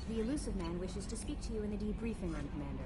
The Illusive Man wishes to speak to you in the debriefing room, Commander.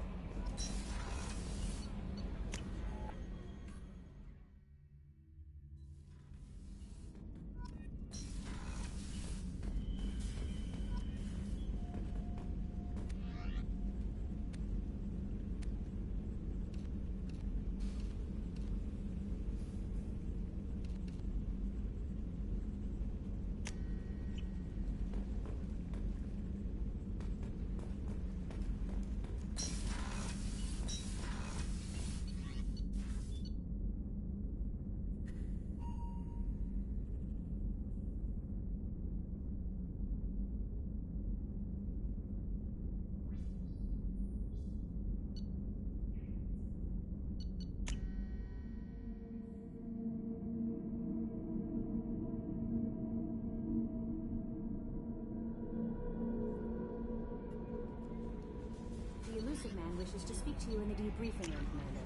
wishes to speak to you in the debriefing room, Commander.